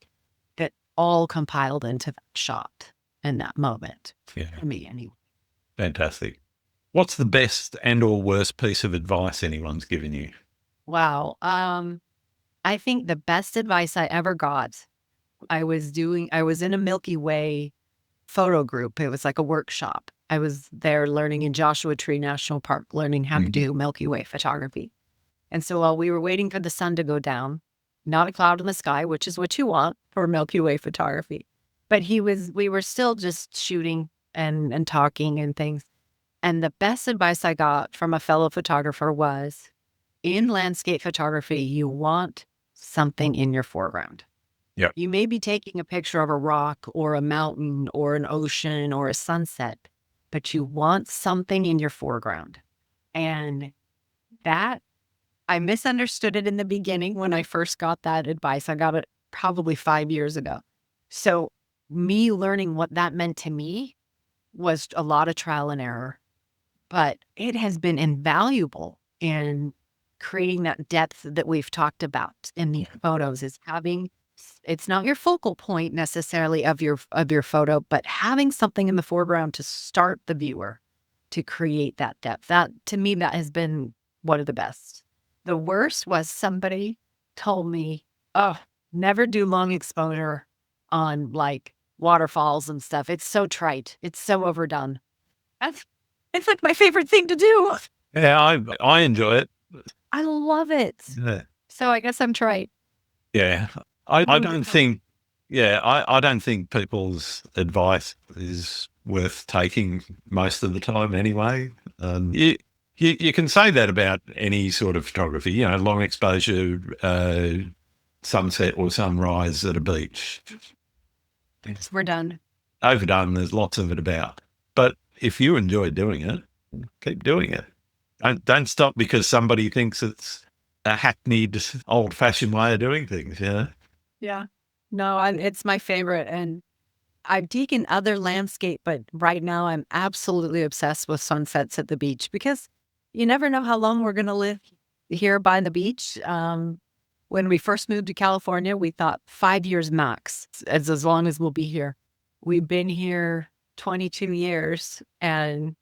that all compiled into that shot and that moment. Yeah. For me, anyway. Fantastic. What's the best and or worst piece of advice anyone's given you? Wow. I think the best advice I ever got, I was in a Milky Way photo group. It was like a workshop. I was there learning in Joshua Tree National Park, learning how to do Milky Way photography. And so while we were waiting for the sun to go down, not a cloud in the sky, which is what you want for Milky Way photography, but we were still just shooting and talking and things. And the best advice I got from a fellow photographer was, in landscape photography, you want something in your foreground. Yep. You may be taking a picture of a rock or a mountain or an ocean or a sunset, but you want something in your foreground. And that, I misunderstood it in the beginning when I first got that advice. I got it probably 5 years ago. So me learning what that meant to me was a lot of trial and error, but it has been invaluable in creating that depth that we've talked about in the photos. Is having, it's not your focal point necessarily of your photo, but having something in the foreground to start the viewer to create that depth. That, to me, that has been one of the best. The worst was somebody told me, oh, never do long exposure on like waterfalls and stuff. It's so trite. It's so overdone. It's like my favorite thing to do. Yeah, I enjoy it. I love it. Yeah. So I guess I'm trite. Yeah. I don't think, I don't think people's advice is worth taking most of the time anyway. You can say that about any sort of photography, you know, long exposure, sunset or sunrise at a beach. We're done. Overdone, there's lots of it about. But if you enjoy doing it, keep doing it. Don't stop because somebody thinks it's a hackneyed, old-fashioned way of doing things, you know? Yeah. No, it's my favorite. And I've taken other landscape, but right now I'm absolutely obsessed with sunsets at the beach because you never know how long we're going to live here by the beach. When we first moved to California, we thought 5 years max, as long as we'll be here. We've been here 22 years and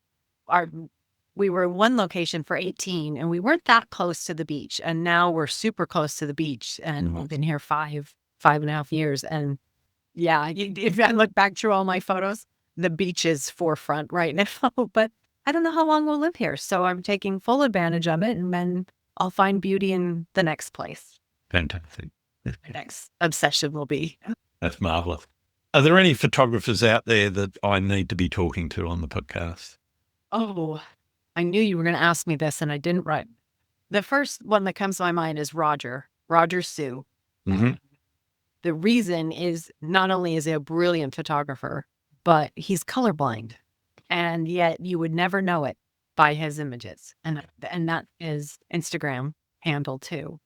we were in one location for 18 and we weren't that close to the beach. And now we're super close to the beach and we've been here 5.5 years. And yeah, if I look back through all my photos, the beach is forefront right now, but I don't know how long we'll live here. So I'm taking full advantage of it and then I'll find beauty in the next place. Fantastic. My next obsession will be. That's marvelous. Are there any photographers out there that I need to be talking to on the podcast? Oh, I knew you were going to ask me this and I didn't write. The first one that comes to my mind is Roger Sue. Mm-hmm. The reason is not only is he a brilliant photographer, but he's colorblind. And yet you would never know it by his images. And that is Instagram handle too.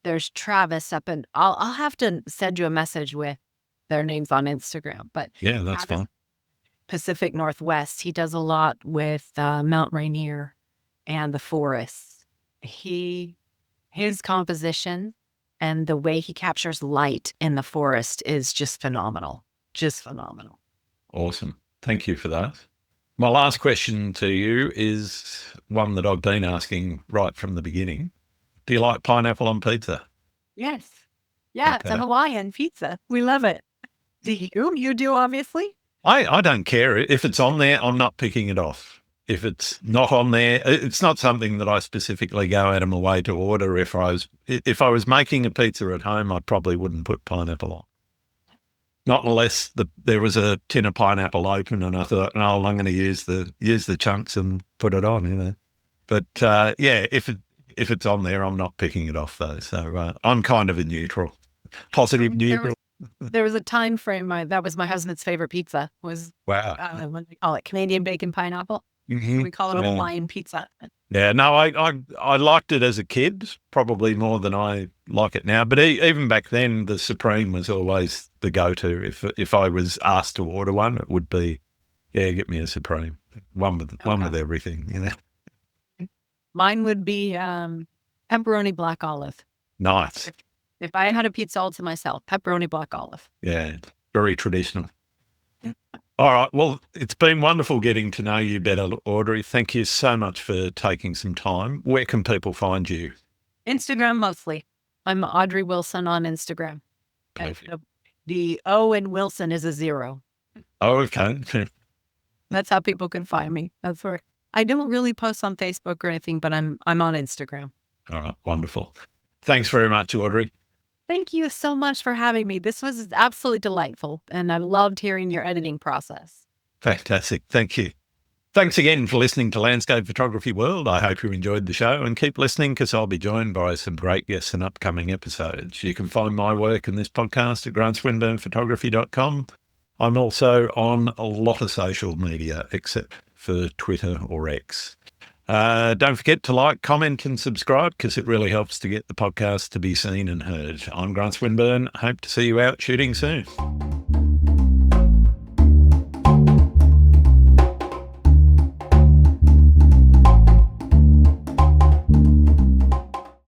There's Travis up and I'll have to send you a message with their names on Instagram. But yeah, that's fine. Pacific Northwest. He does a lot with Mount Rainier and the forests. His composition and the way he captures light in the forest is just phenomenal. Just phenomenal. Awesome. Thank you for that. My last question to you is one that I've been asking right from the beginning. Do you like pineapple on pizza? Yes. Yeah, okay. It's a Hawaiian pizza. We love it. Do you? You do, obviously? I don't care. If it's on there, I'm not picking it off. If it's not on there, it's not something that I specifically go out of my way to order. If I was making a pizza at home, I probably wouldn't put pineapple on. Not unless there was a tin of pineapple open and I thought, no, I'm going to use the chunks and put it on, you know. But yeah, if it's on there, I'm not picking it off though. So I'm kind of a neutral, positive neutral. There was a time frame. That was my husband's favorite pizza. Was wow. What do we call it? Canadian bacon pineapple. Mm-hmm. We call it a Hawaiian pizza. Yeah, no, I liked it as a kid, probably more than I like it now. But even back then, the Supreme was always the go-to. If I was asked to order one, it would be, yeah, get me a Supreme, one with everything, you know. Mine would be pepperoni black olive. Nice. If I had a pizza all to myself, pepperoni black olive. Yeah, very traditional. All right. Well, it's been wonderful getting to know you better, Audrey. Thank you so much for taking some time. Where can people find you? Instagram mostly. I'm Audrey Wilson on Instagram. The O in Wilson is a 0. Oh, okay. That's how people can find me. That's where I don't really post on Facebook or anything, but I'm on Instagram. All right. Wonderful. Thanks very much, Audrey. Thank you so much for having me. This was absolutely delightful, and I loved hearing your editing process. Fantastic. Thank you. Thanks again for listening to Landscape Photography World. I hope you enjoyed the show and keep listening because I'll be joined by some great guests in upcoming episodes. You can find my work in this podcast at grantswinburnephotography.com. I'm also on a lot of social media except for Twitter or X. Don't forget to like, comment and subscribe because it really helps to get the podcast to be seen and heard. I'm Grant Swinburne. Hope to see you out shooting soon.